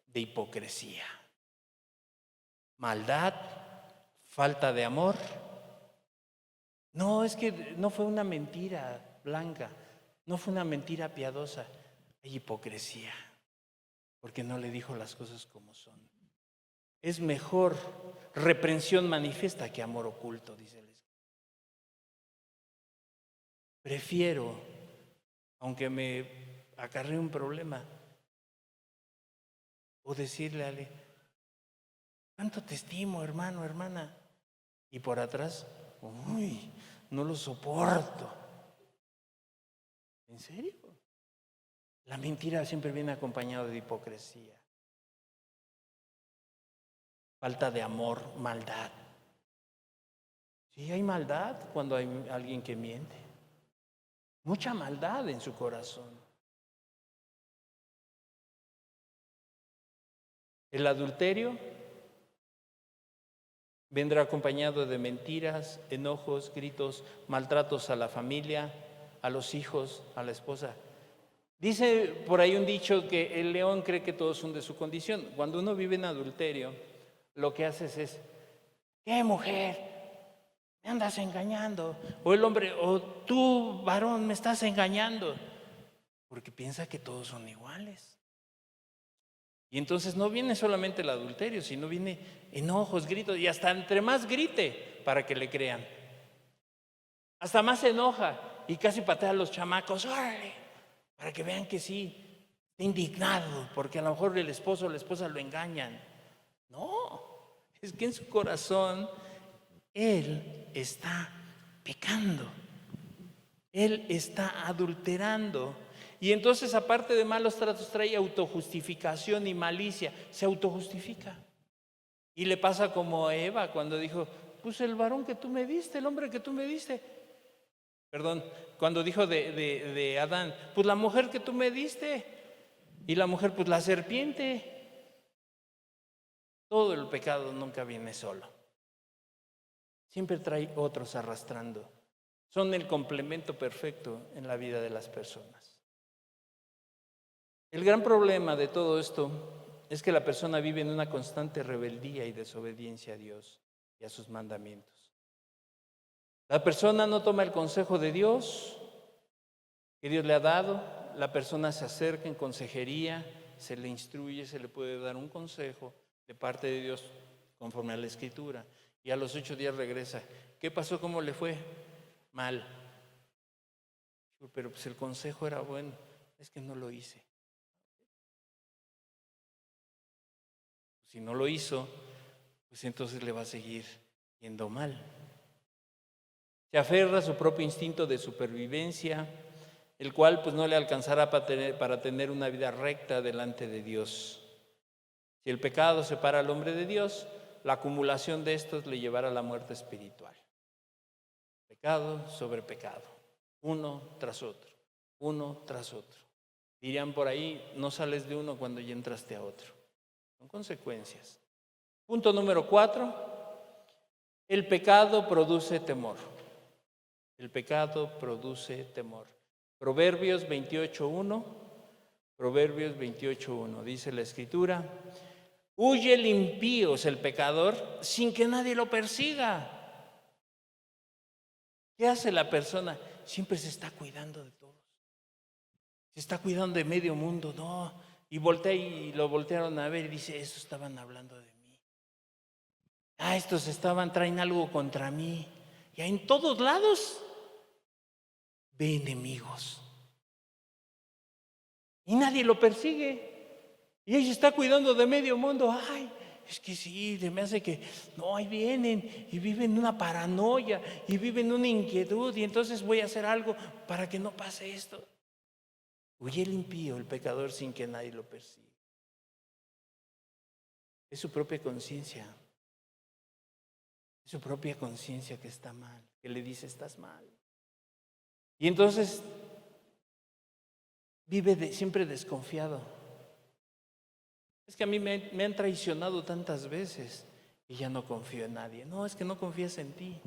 De hipocresía, maldad, falta de amor. No, es que no fue una mentira blanca, no fue una mentira piadosa. Hay hipocresía, porque no le dijo las cosas como son. Es mejor reprensión manifiesta que amor oculto, dice el Escritor. Prefiero, aunque me acarree un problema, o decirle a alguien, ¿cuánto te estimo, hermano, hermana? Y por atrás, uy, no lo soporto. ¿En serio? La mentira siempre viene acompañada de hipocresía, falta de amor, maldad. Sí, hay maldad cuando hay alguien que miente. Mucha maldad en su corazón. El adulterio vendrá acompañado de mentiras, enojos, gritos, maltratos a la familia, a los hijos, a la esposa. Dice por ahí un dicho que el león cree que todos son de su condición. Cuando uno vive en adulterio, lo que haces es, ¿qué mujer? Me andas engañando. O el hombre, o tú, varón, me estás engañando. Porque piensa que todos son iguales. Y entonces no viene solamente el adulterio, sino viene enojos, gritos, y hasta entre más grite para que le crean. Hasta más se enoja y casi patea a los chamacos, ¡órale! Para que vean que sí, está indignado, porque a lo mejor el esposo o la esposa lo engañan. No, es que en su corazón él está pecando. Él está adulterando. Y entonces, aparte de malos tratos, trae autojustificación y malicia. Se autojustifica. Y le pasa como a Eva cuando dijo, pues el varón que tú me diste, el hombre que tú me diste. Perdón, cuando dijo de Adán, pues la mujer que tú me diste. Y la mujer, pues la serpiente. Todo el pecado nunca viene solo. Siempre trae otros arrastrando. Son el complemento perfecto en la vida de las personas. El gran problema de todo esto es que la persona vive en una constante rebeldía y desobediencia a Dios y a sus mandamientos. La persona no toma el consejo de Dios que Dios le ha dado. La persona se acerca en consejería, se le instruye, se le puede dar un consejo de parte de Dios conforme a la Escritura. Y a los 8 días regresa. ¿Qué pasó? ¿Cómo le fue? Mal. Pero pues el consejo era bueno. Es que no lo hice. Si no lo hizo, pues entonces le va a seguir yendo mal. Se aferra a su propio instinto de supervivencia, el cual pues no le alcanzará para tener una vida recta delante de Dios. Si el pecado separa al hombre de Dios, la acumulación de estos le llevará a la muerte espiritual. Pecado sobre pecado, uno tras otro, uno tras otro. Dirían por ahí, no sales de uno cuando ya entraste a otro. Son consecuencias. Punto número 4, el pecado produce temor. El pecado produce temor. Proverbios 28:1, Proverbios 28:1, dice la Escritura: huye el impío, es el pecador, sin que nadie lo persiga. ¿Qué hace la persona? Siempre se está cuidando de todos. Se está cuidando de medio mundo, no. Y voltea y lo voltearon a ver y dice, estos estaban hablando de mí. Estos traen algo contra mí. Y en todos lados ve enemigos. Y nadie lo persigue. Y ella está cuidando de medio mundo. Es que sí, me hace que, no, ahí vienen y viven en una paranoia y viven en una inquietud y entonces voy a hacer algo para que no pase esto. Huye el impío, el pecador, sin que nadie lo persiga. Es su propia conciencia. Es su propia conciencia que está mal, que le dice estás mal. Y entonces vive siempre desconfiado. Es que a mí me han traicionado tantas veces y ya no confío en nadie. No, es que no confías en ti.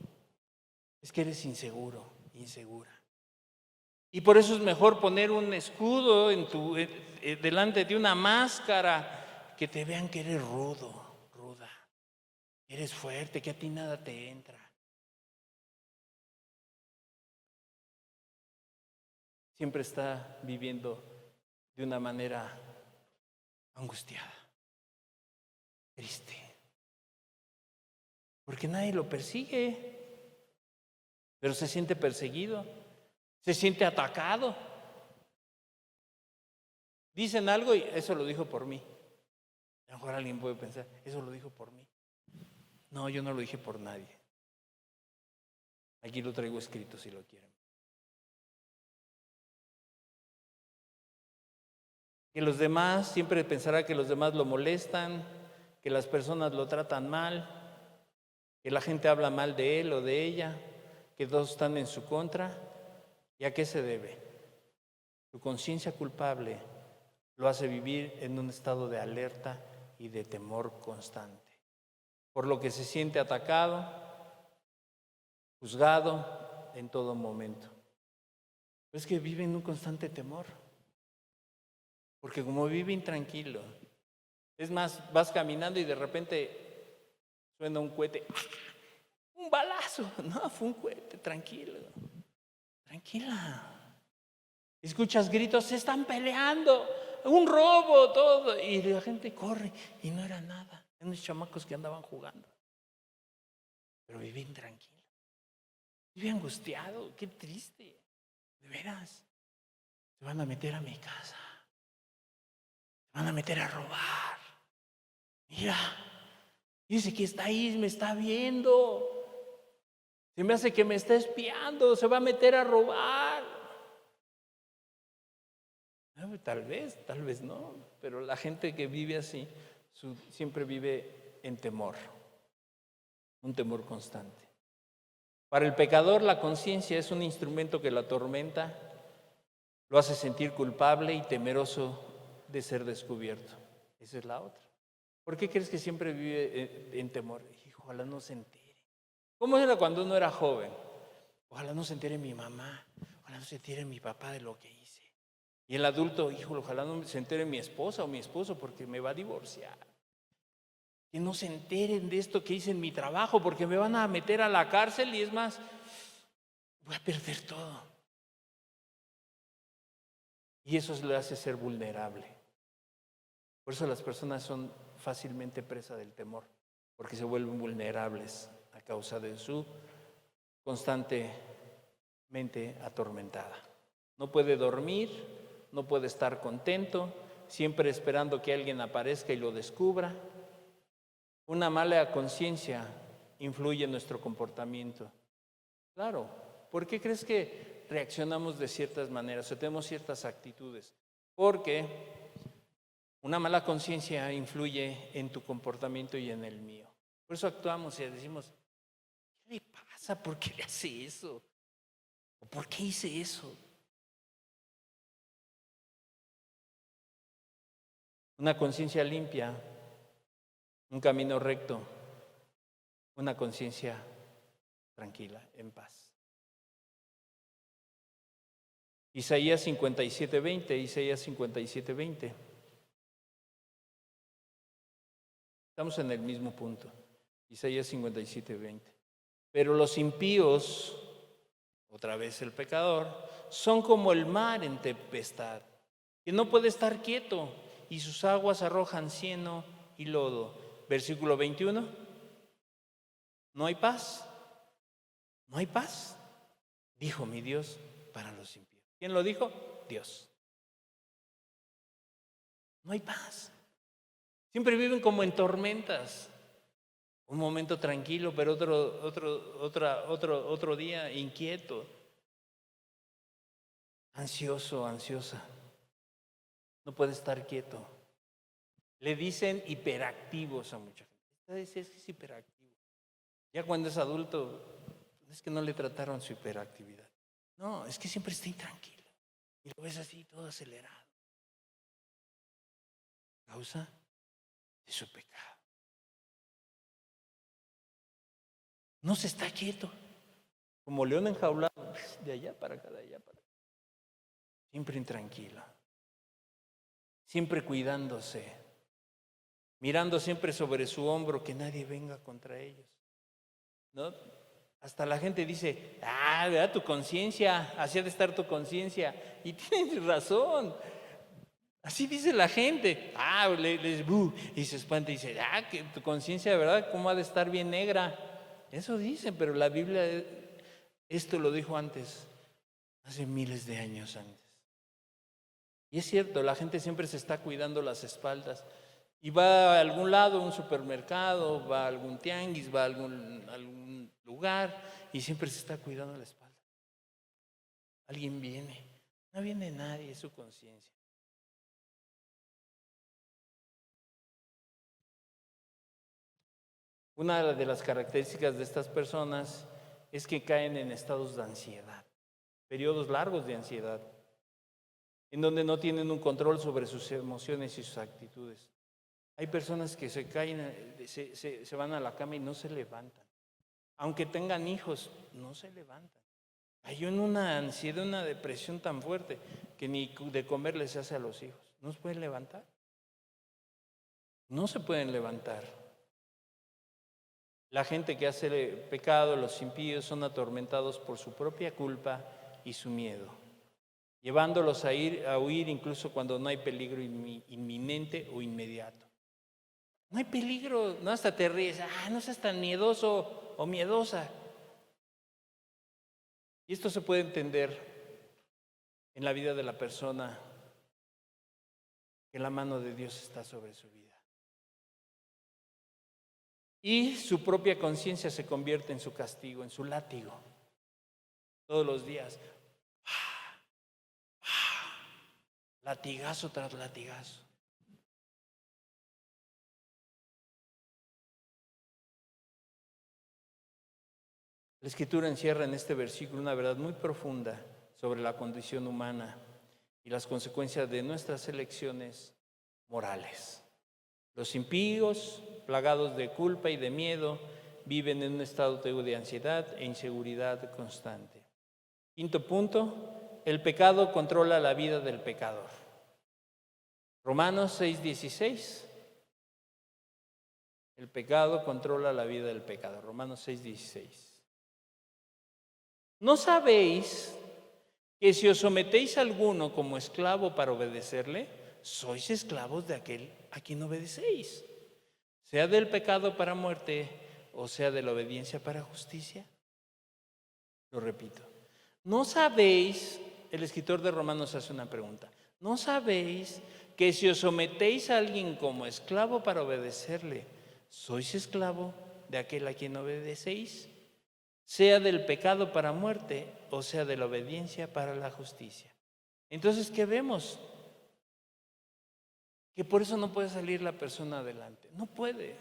Es que eres inseguro, insegura. Y por eso es mejor poner un escudo delante de una máscara, que te vean que eres rudo, ruda, que eres fuerte, que a ti nada te entra. Siempre está viviendo de una manera angustiada, triste, porque nadie lo persigue, pero se siente perseguido, se siente atacado. Dicen algo y eso lo dijo por mí. A lo mejor alguien puede pensar, eso lo dijo por mí. No, yo no lo dije por nadie. Aquí lo traigo escrito si lo quieren. Que los demás, siempre pensará que los demás lo molestan, que las personas lo tratan mal, que la gente habla mal de él o de ella, que todos están en su contra. ¿Y a qué se debe? Su conciencia culpable lo hace vivir en un estado de alerta y de temor constante, por lo que se siente atacado, juzgado en todo momento. Es que vive en un constante temor, porque como vive intranquilo, es más, vas caminando y de repente suena un cohete, un balazo, no, fue un cohete, tranquilo, tranquila. Escuchas gritos, se están peleando, un robo, todo, y la gente corre y no era nada, eran unos chamacos que andaban jugando, pero vive intranquilo, vive angustiado, qué triste, de veras. Se van a meter a mi casa, se van a meter a robar. Mira, dice que está ahí, me está viendo. Se me hace que me está espiando, se va a meter a robar. Tal vez no, pero la gente que vive así siempre vive en temor, un temor constante. Para el pecador la conciencia es un instrumento que lo atormenta, lo hace sentir culpable y temeroso de ser descubierto. Esa es la otra. ¿Por qué crees que siempre vive en temor? Ojalá no se entere. ¿Cómo era cuando uno era joven? Ojalá no se entere mi mamá, ojalá no se entere mi papá de lo que hice. Y el adulto, ojalá no se entere mi esposa o mi esposo porque me va a divorciar. Que no se enteren de esto que hice en mi trabajo porque me van a meter a la cárcel y es más, voy a perder todo. Y eso le hace ser vulnerable. Por eso las personas son fácilmente presa del temor, porque se vuelven vulnerables a causa de su constantemente atormentada. No puede dormir, no puede estar contento, siempre esperando que alguien aparezca y lo descubra. Una mala conciencia influye en nuestro comportamiento. Claro. ¿Por qué crees que reaccionamos de ciertas maneras o tenemos ciertas actitudes? Porque una mala conciencia influye en tu comportamiento y en el mío. Por eso actuamos y decimos, ¿qué le pasa? ¿Por qué le hace eso? ¿O por qué hice eso? Una conciencia limpia, un camino recto, una conciencia tranquila, en paz. Isaías 57:20, Isaías 57:20. Estamos en el mismo punto. Isaías 57:20. Pero los impíos, otra vez el pecador, son como el mar en tempestad, que no puede estar quieto, y sus aguas arrojan cieno y lodo. Versículo 21. No hay paz, no hay paz, dijo mi Dios, para los impíos. ¿Quién lo dijo? Dios. No hay paz. Siempre viven como en tormentas. Un momento tranquilo, pero otro día inquieto, ansioso, ansiosa. No puede estar quieto. Le dicen hiperactivos a mucha gente. Es que es hiperactivo. Ya cuando es adulto, es que no le trataron su hiperactividad. No, es que siempre está intranquilo. Y lo ves así, todo acelerado. Causa de su pecado. No se está quieto. Como león enjaulado, de allá para acá, de allá para acá. Siempre intranquilo. Siempre cuidándose. Mirando siempre sobre su hombro que nadie venga contra ellos. ¿No? Hasta la gente dice, ¿verdad? Tu conciencia, así ha de estar tu conciencia. Y tienes razón. Así dice la gente. Y se espanta y dice, que tu conciencia, ¿verdad? ¿Cómo ha de estar bien negra? Eso dicen, pero la Biblia, esto lo dijo antes, hace miles de años antes. Y es cierto, la gente siempre se está cuidando las espaldas. Y va a algún lado, a un supermercado, va a algún tianguis, va a algún lugar y siempre se está cuidando la espalda. Alguien viene. No viene nadie, es su conciencia. Una de las características de estas personas es que caen en estados de ansiedad, periodos largos de ansiedad, en donde no tienen un control sobre sus emociones y sus actitudes. Hay personas que se caen, se van a la cama y no se levantan. Aunque tengan hijos, no se levantan. Hay una ansiedad, una depresión tan fuerte que ni de comer les hace a los hijos. ¿No se pueden levantar? No se pueden levantar. La gente que hace pecado, los impíos, son atormentados por su propia culpa y su miedo, llevándolos a huir incluso cuando no hay peligro inminente o inmediato. No hay peligro, no, hasta te ríes, no seas tan miedoso o miedosa. Y esto se puede entender en la vida de la persona, que la mano de Dios está sobre su vida. Y su propia conciencia se convierte en su castigo, en su látigo. Todos los días. Latigazo tras latigazo. La Escritura encierra en este versículo una verdad muy profunda sobre la condición humana y las consecuencias de nuestras elecciones morales. Los impíos, plagados de culpa y de miedo, viven en un estado de ansiedad e inseguridad constante. Quinto punto, el pecado controla la vida del pecador. Romanos 6:16. El pecado controla la vida del pecador. Romanos 6:16. ¿No sabéis que si os sometéis a alguno como esclavo para obedecerle, sois esclavos de aquel a quien obedecéis, sea del pecado para muerte o sea de la obediencia para justicia? Lo repito. ¿No sabéis? El escritor de Romanos hace una pregunta. ¿No sabéis que si os sometéis a alguien como esclavo para obedecerle, sois esclavo de aquel a quien obedecéis, sea del pecado para muerte o sea de la obediencia para la justicia. Entonces, ¿qué vemos? Que por eso no puede salir la persona adelante. No puede.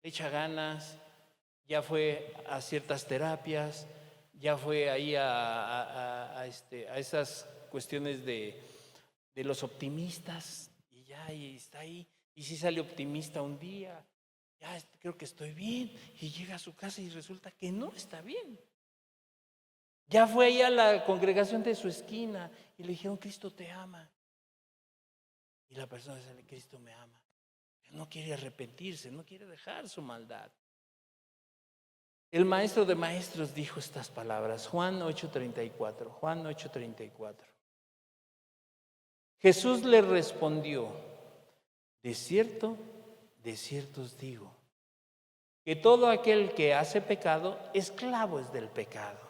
Le echa ganas, ya fue a ciertas terapias, ya fue ahí a esas cuestiones de los optimistas y ya y está ahí. Y si sale optimista un día, ya creo que estoy bien, y llega a su casa y resulta que no está bien. Ya fue ahí a la congregación de su esquina y le dijeron, Cristo te ama. Y la persona dice, Cristo me ama. Pero no quiere arrepentirse, no quiere dejar su maldad. El maestro de maestros dijo estas palabras, Juan 8:34, Juan 8:34. Jesús le respondió, de cierto os digo, que todo aquel que hace pecado, esclavo es del pecado.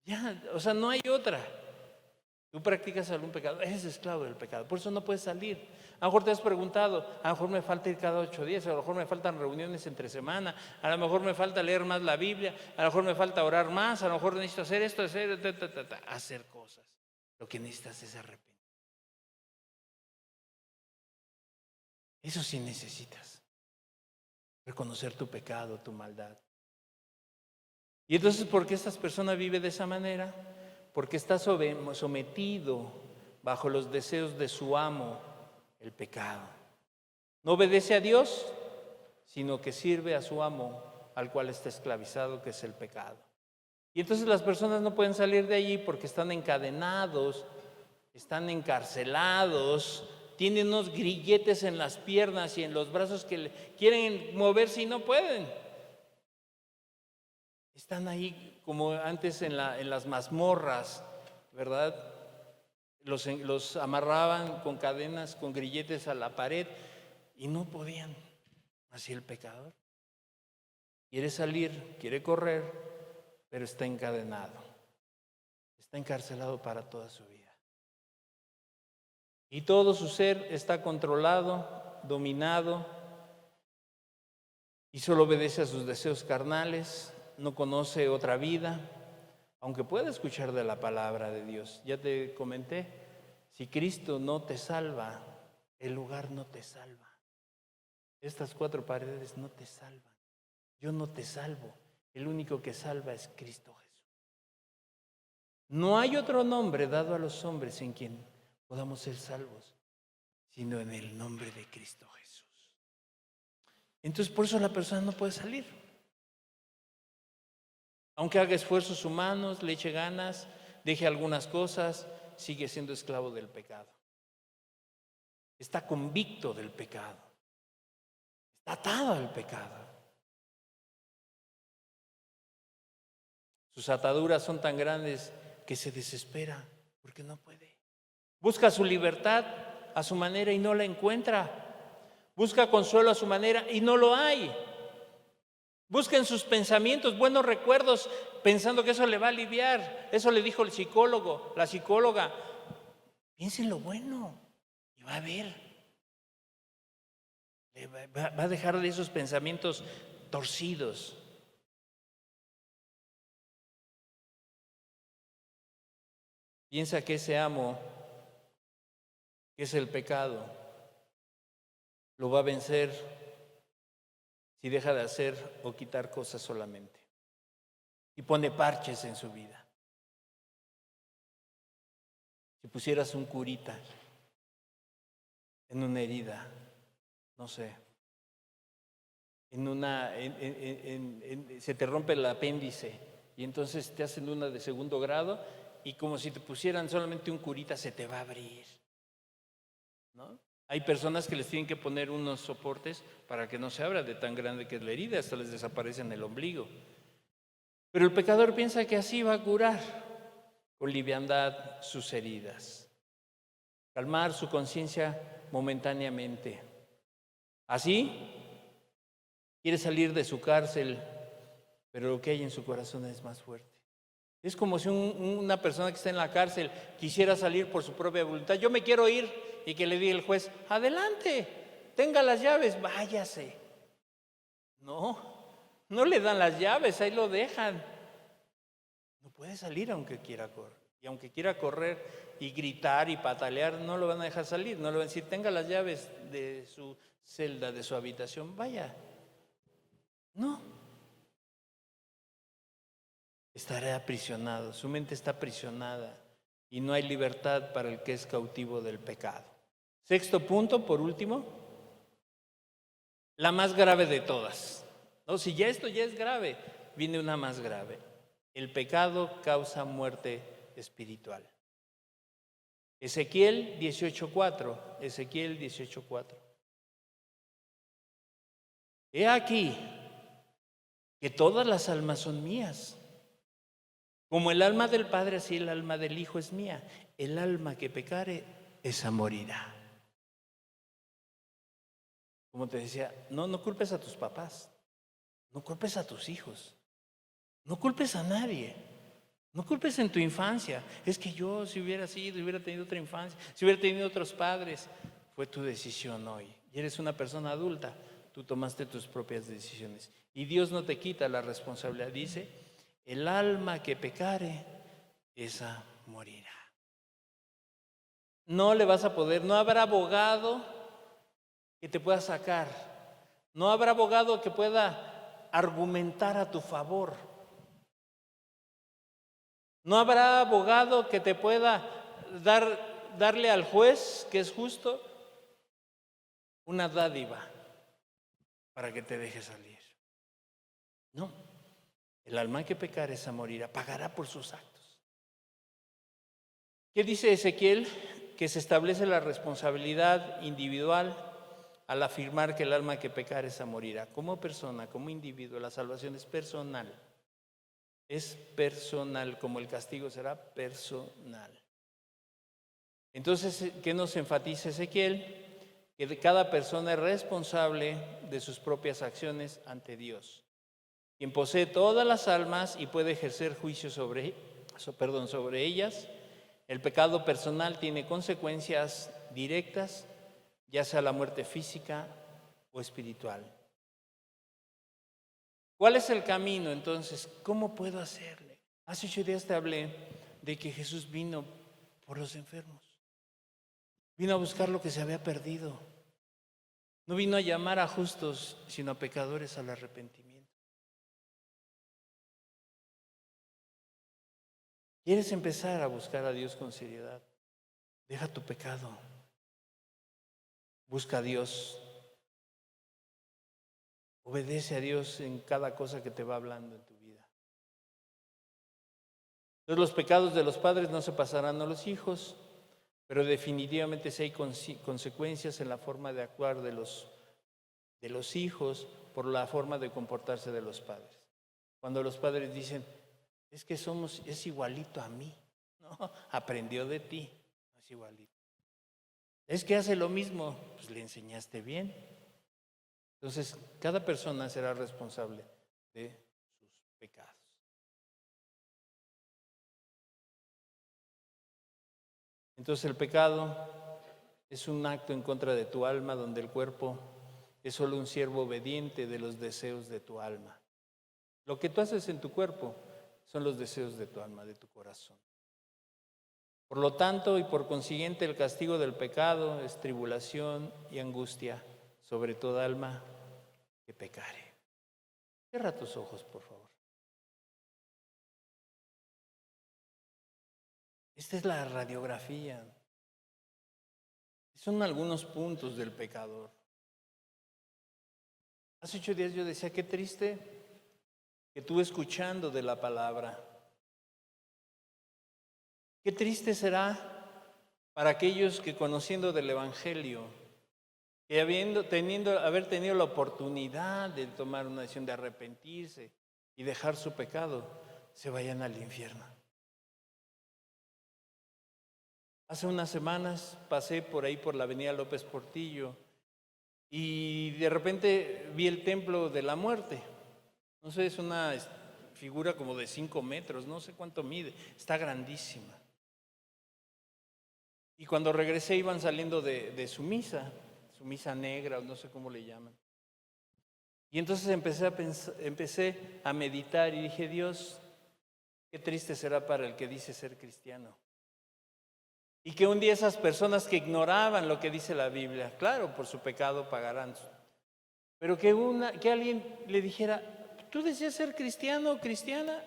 Ya, o sea, no hay otra. Tú practicas algún pecado, eres esclavo del pecado, por eso no puedes salir. A lo mejor te has preguntado, a lo mejor me falta ir cada 8 días, a lo mejor me faltan reuniones entre semana, a lo mejor me falta leer más la Biblia, a lo mejor me falta orar más, a lo mejor necesito hacer esto, hacer cosas. Lo que necesitas es arrepentir. Eso sí necesitas. Reconocer tu pecado, tu maldad. Y entonces, ¿por qué esta persona vive de esa manera? Porque está sometido bajo los deseos de su amo, el pecado. No obedece a Dios, sino que sirve a su amo, al cual está esclavizado, que es el pecado. Y entonces las personas no pueden salir de allí porque están encadenados, están encarcelados, tienen unos grilletes en las piernas y en los brazos que quieren moverse y no pueden. Están ahí como antes en las mazmorras, ¿verdad? Los amarraban con cadenas, con grilletes a la pared y no podían. Así el pecador. Quiere salir, quiere correr, pero está encadenado. Está encarcelado para toda su vida. Y todo su ser está controlado, dominado, y solo obedece a sus deseos carnales, no conoce otra vida, aunque pueda escuchar de la palabra de Dios. Ya te comenté, si Cristo no te salva, el lugar no te salva. Estas 4 paredes no te salvan. Yo no te salvo. El único que salva es Cristo Jesús. No hay otro nombre dado a los hombres en quien podamos ser salvos, sino en el nombre de Cristo Jesús. Entonces, por eso la persona no puede salir. Aunque haga esfuerzos humanos, le eche ganas, deje algunas cosas, sigue siendo esclavo del pecado. Está convicto del pecado. Está atado al pecado. Sus ataduras son tan grandes que se desespera porque no puede. Busca su libertad a su manera y no la encuentra. Busca consuelo a su manera y no lo hay. Busca en sus pensamientos buenos recuerdos pensando que eso le va a aliviar. Eso le dijo el psicólogo, la psicóloga. Piensa en lo bueno y va a ver. Va a dejar de esos pensamientos torcidos. Piensa que ese amo, que es el pecado, lo va a vencer si deja de hacer o quitar cosas solamente. Y pone parches en su vida. Si pusieras un curita en una herida, no sé, se te rompe el apéndice y entonces te hacen una de 2º grado y como si te pusieran solamente un curita se te va a abrir, ¿no? Hay personas que les tienen que poner unos soportes para que no se abra de tan grande que es la herida, hasta les desaparece en el ombligo. Pero el pecador piensa que así va a curar con liviandad sus heridas, calmar su conciencia momentáneamente. Así quiere salir de su cárcel, pero lo que hay en su corazón es más fuerte. Es como si una persona que está en la cárcel quisiera salir por su propia voluntad. Yo me quiero ir y que le diga el juez, adelante, tenga las llaves, váyase. No No le dan las llaves, ahí lo dejan. No puede salir aunque quiera correr. Y aunque quiera correr y gritar y patalear, no lo van a dejar salir. No le van a decir, tenga las llaves de su celda, de su habitación, vaya. No. Estará aprisionado, su mente está aprisionada y no hay libertad para el que es cautivo del pecado. Sexto punto, por último, la más grave de todas. No, si ya esto ya es grave, viene una más grave. El pecado causa muerte espiritual. Ezequiel 18:4. Ezequiel 18:4. He aquí que todas las almas son mías. Como el alma del Padre, así el alma del Hijo es mía. El alma que pecare, esa morirá. Como te decía, no culpes a tus papás, no culpes a tus hijos, no culpes a nadie, no culpes en tu infancia. Es que yo, si hubiera sido, hubiera tenido otra infancia, si hubiera tenido otros padres, fue tu decisión hoy. Y eres una persona adulta, tú tomaste tus propias decisiones. Y Dios no te quita la responsabilidad. Dice, el alma que pecare, esa morirá. No le vas a poder, no habrá abogado que te pueda sacar. No habrá abogado que pueda argumentar a tu favor. No habrá abogado que te pueda darle al juez, que es justo, una dádiva para que te deje salir. No, el alma que pecare, esa morirá, pagará por sus actos. ¿Qué dice Ezequiel? Que se establece la responsabilidad individual al afirmar que el alma que pecare, esa morirá. Como persona, como individuo, la salvación es personal. Es personal, como el castigo será personal. Entonces, ¿qué nos enfatiza Ezequiel? Que cada persona es responsable de sus propias acciones ante Dios, quien posee todas las almas y puede ejercer juicio sobre ellas. El pecado personal tiene consecuencias directas, ya sea la muerte física o espiritual. ¿Cuál es el camino entonces? ¿Cómo puedo hacerle? Hace 8 días te hablé de que Jesús vino por los enfermos. Vino a buscar lo que se había perdido. No vino a llamar a justos, sino a pecadores al arrepentimiento. ¿Quieres empezar a buscar a Dios con seriedad? Deja tu pecado. Busca a Dios. Obedece a Dios en cada cosa que te va hablando en tu vida. Entonces, los pecados de los padres no se pasarán a los hijos, pero definitivamente sí hay consecuencias en la forma de actuar de los hijos por la forma de comportarse de los padres. Cuando los padres dicen, es que es igualito a mí. No, aprendió de ti, no es igualito. Es que hace lo mismo, pues le enseñaste bien. Entonces, cada persona será responsable de sus pecados. Entonces, el pecado es un acto en contra de tu alma, donde el cuerpo es solo un siervo obediente de los deseos de tu alma. Lo que tú haces en tu cuerpo son los deseos de tu alma, de tu corazón. Por lo tanto, y por consiguiente, el castigo del pecado es tribulación y angustia sobre toda alma que pecare. Cierra tus ojos, por favor. Esta es la radiografía. Son algunos puntos del pecador. Hace 8 días yo decía, qué triste que tú escuchando de la palabra. Qué triste será para aquellos que conociendo del Evangelio, que haber tenido la oportunidad de tomar una decisión de arrepentirse y dejar su pecado, se vayan al infierno. Hace unas semanas pasé por ahí por la avenida López Portillo y de repente vi el templo de la muerte. No sé, es una figura como de 5 metros, no sé cuánto mide, está grandísima. Y cuando regresé iban saliendo de su misa negra, o no sé cómo le llaman. Y entonces empecé a meditar y dije, Dios, qué triste será para el que dice ser cristiano. Y que un día esas personas que ignoraban lo que dice la Biblia, claro, por su pecado pagarán, pero que alguien le dijera, ¿tú decías ser cristiano o cristiana?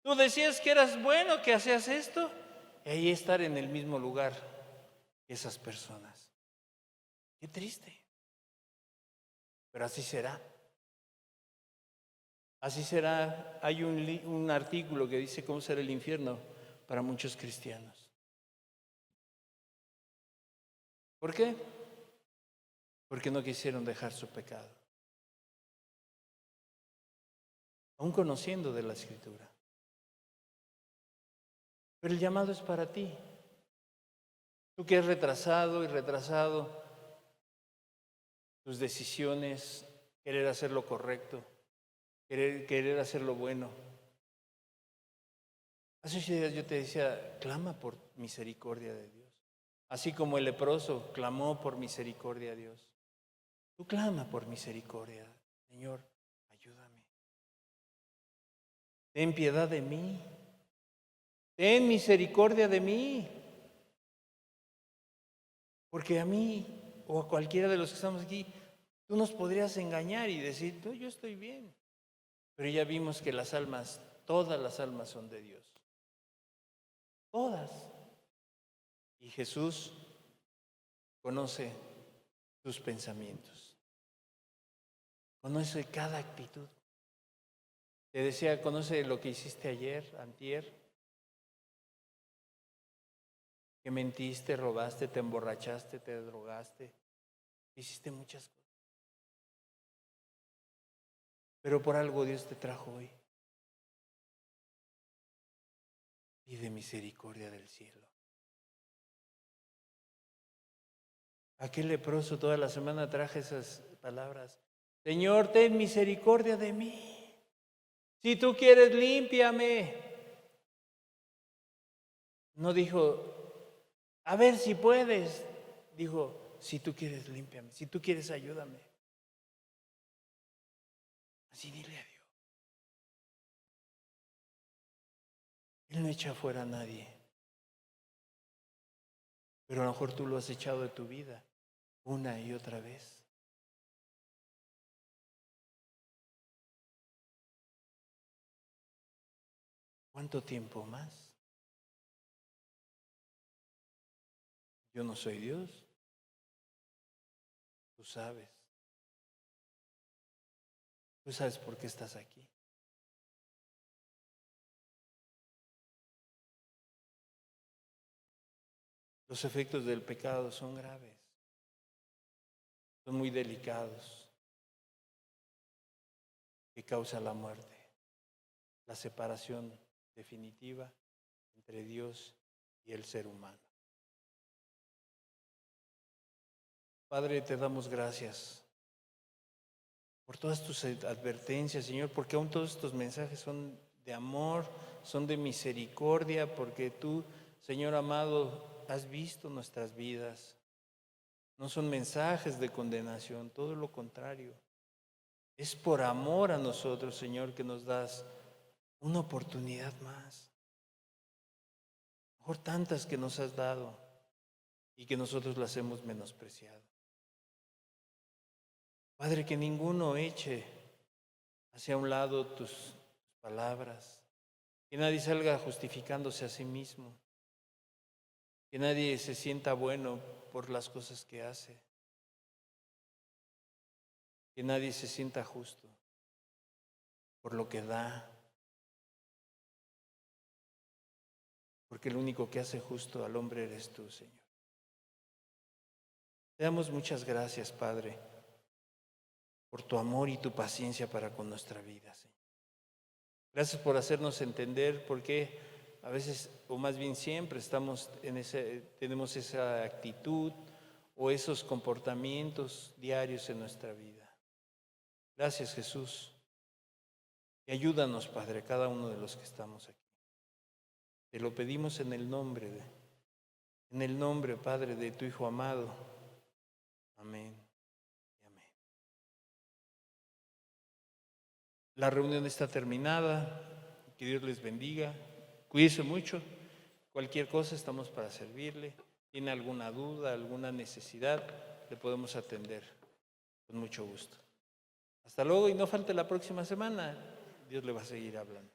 ¿Tú decías que eras bueno, que hacías esto? Y ahí estar en el mismo lugar que esas personas. Qué triste. Pero así será. Así será. Hay un artículo que dice cómo será el infierno para muchos cristianos. ¿Por qué? Porque no quisieron dejar su pecado, aún conociendo de la Escritura. Pero el llamado es para ti. Tú que has retrasado y retrasado tus decisiones, querer hacer lo correcto, querer hacer lo bueno. Hace 8 días yo te decía, clama por misericordia de Dios. Así como el leproso clamó por misericordia a Dios. Tú clama por misericordia. Señor, ayúdame. Ten piedad de mí. Ten misericordia de mí. Porque a mí o a cualquiera de los que estamos aquí, tú nos podrías engañar y decir, no, yo estoy bien. Pero ya vimos que las almas, todas las almas son de Dios. Todas. Y Jesús conoce tus pensamientos. Conoce cada actitud. Te decía, conoce lo que hiciste ayer, antier. Que mentiste, robaste, te emborrachaste, te drogaste. Hiciste muchas cosas. Pero por algo Dios te trajo hoy. Pide misericordia del cielo. Aquel leproso toda la semana traje esas palabras. Señor, ten misericordia de mí. Si tú quieres, límpiame. No dijo, a ver si puedes. Dijo, si tú quieres, límpiame. Si tú quieres, ayúdame. Así dile a Dios. Él no echa fuera a nadie. Pero a lo mejor tú lo has echado de tu vida una y otra vez. ¿Cuánto tiempo más? Yo no soy Dios. Tú sabes. Tú sabes por qué estás aquí. Los efectos del pecado son graves. Son muy delicados. Que causa la muerte. La separación definitiva entre Dios y el ser humano. Padre, te damos gracias por todas tus advertencias, Señor, porque aún todos estos mensajes son de amor, son de misericordia, porque tú, Señor amado, has visto nuestras vidas. No son mensajes de condenación, todo lo contrario. Es por amor a nosotros, Señor, que nos das una oportunidad más. Mejor tantas que nos has dado y que nosotros las hemos menospreciado. Padre, que ninguno eche hacia un lado tus palabras, que nadie salga justificándose a sí mismo, que nadie se sienta bueno por las cosas que hace, que nadie se sienta justo por lo que da, porque el único que hace justo al hombre eres tú, Señor. Te damos muchas gracias, Padre, por tu amor y tu paciencia para con nuestra vida, Señor. Gracias por hacernos entender por qué a veces, o más bien siempre, tenemos esa actitud o esos comportamientos diarios en nuestra vida. Gracias, Jesús. Y ayúdanos, Padre, cada uno de los que estamos aquí. Te lo pedimos en el nombre, Padre, de tu Hijo amado. Amén. La reunión está terminada. Que Dios les bendiga. Cuídense mucho. Cualquier cosa estamos para servirle. ¿Tiene alguna duda, alguna necesidad? Le podemos atender con mucho gusto. Hasta luego y no falte la próxima semana. Dios le va a seguir hablando.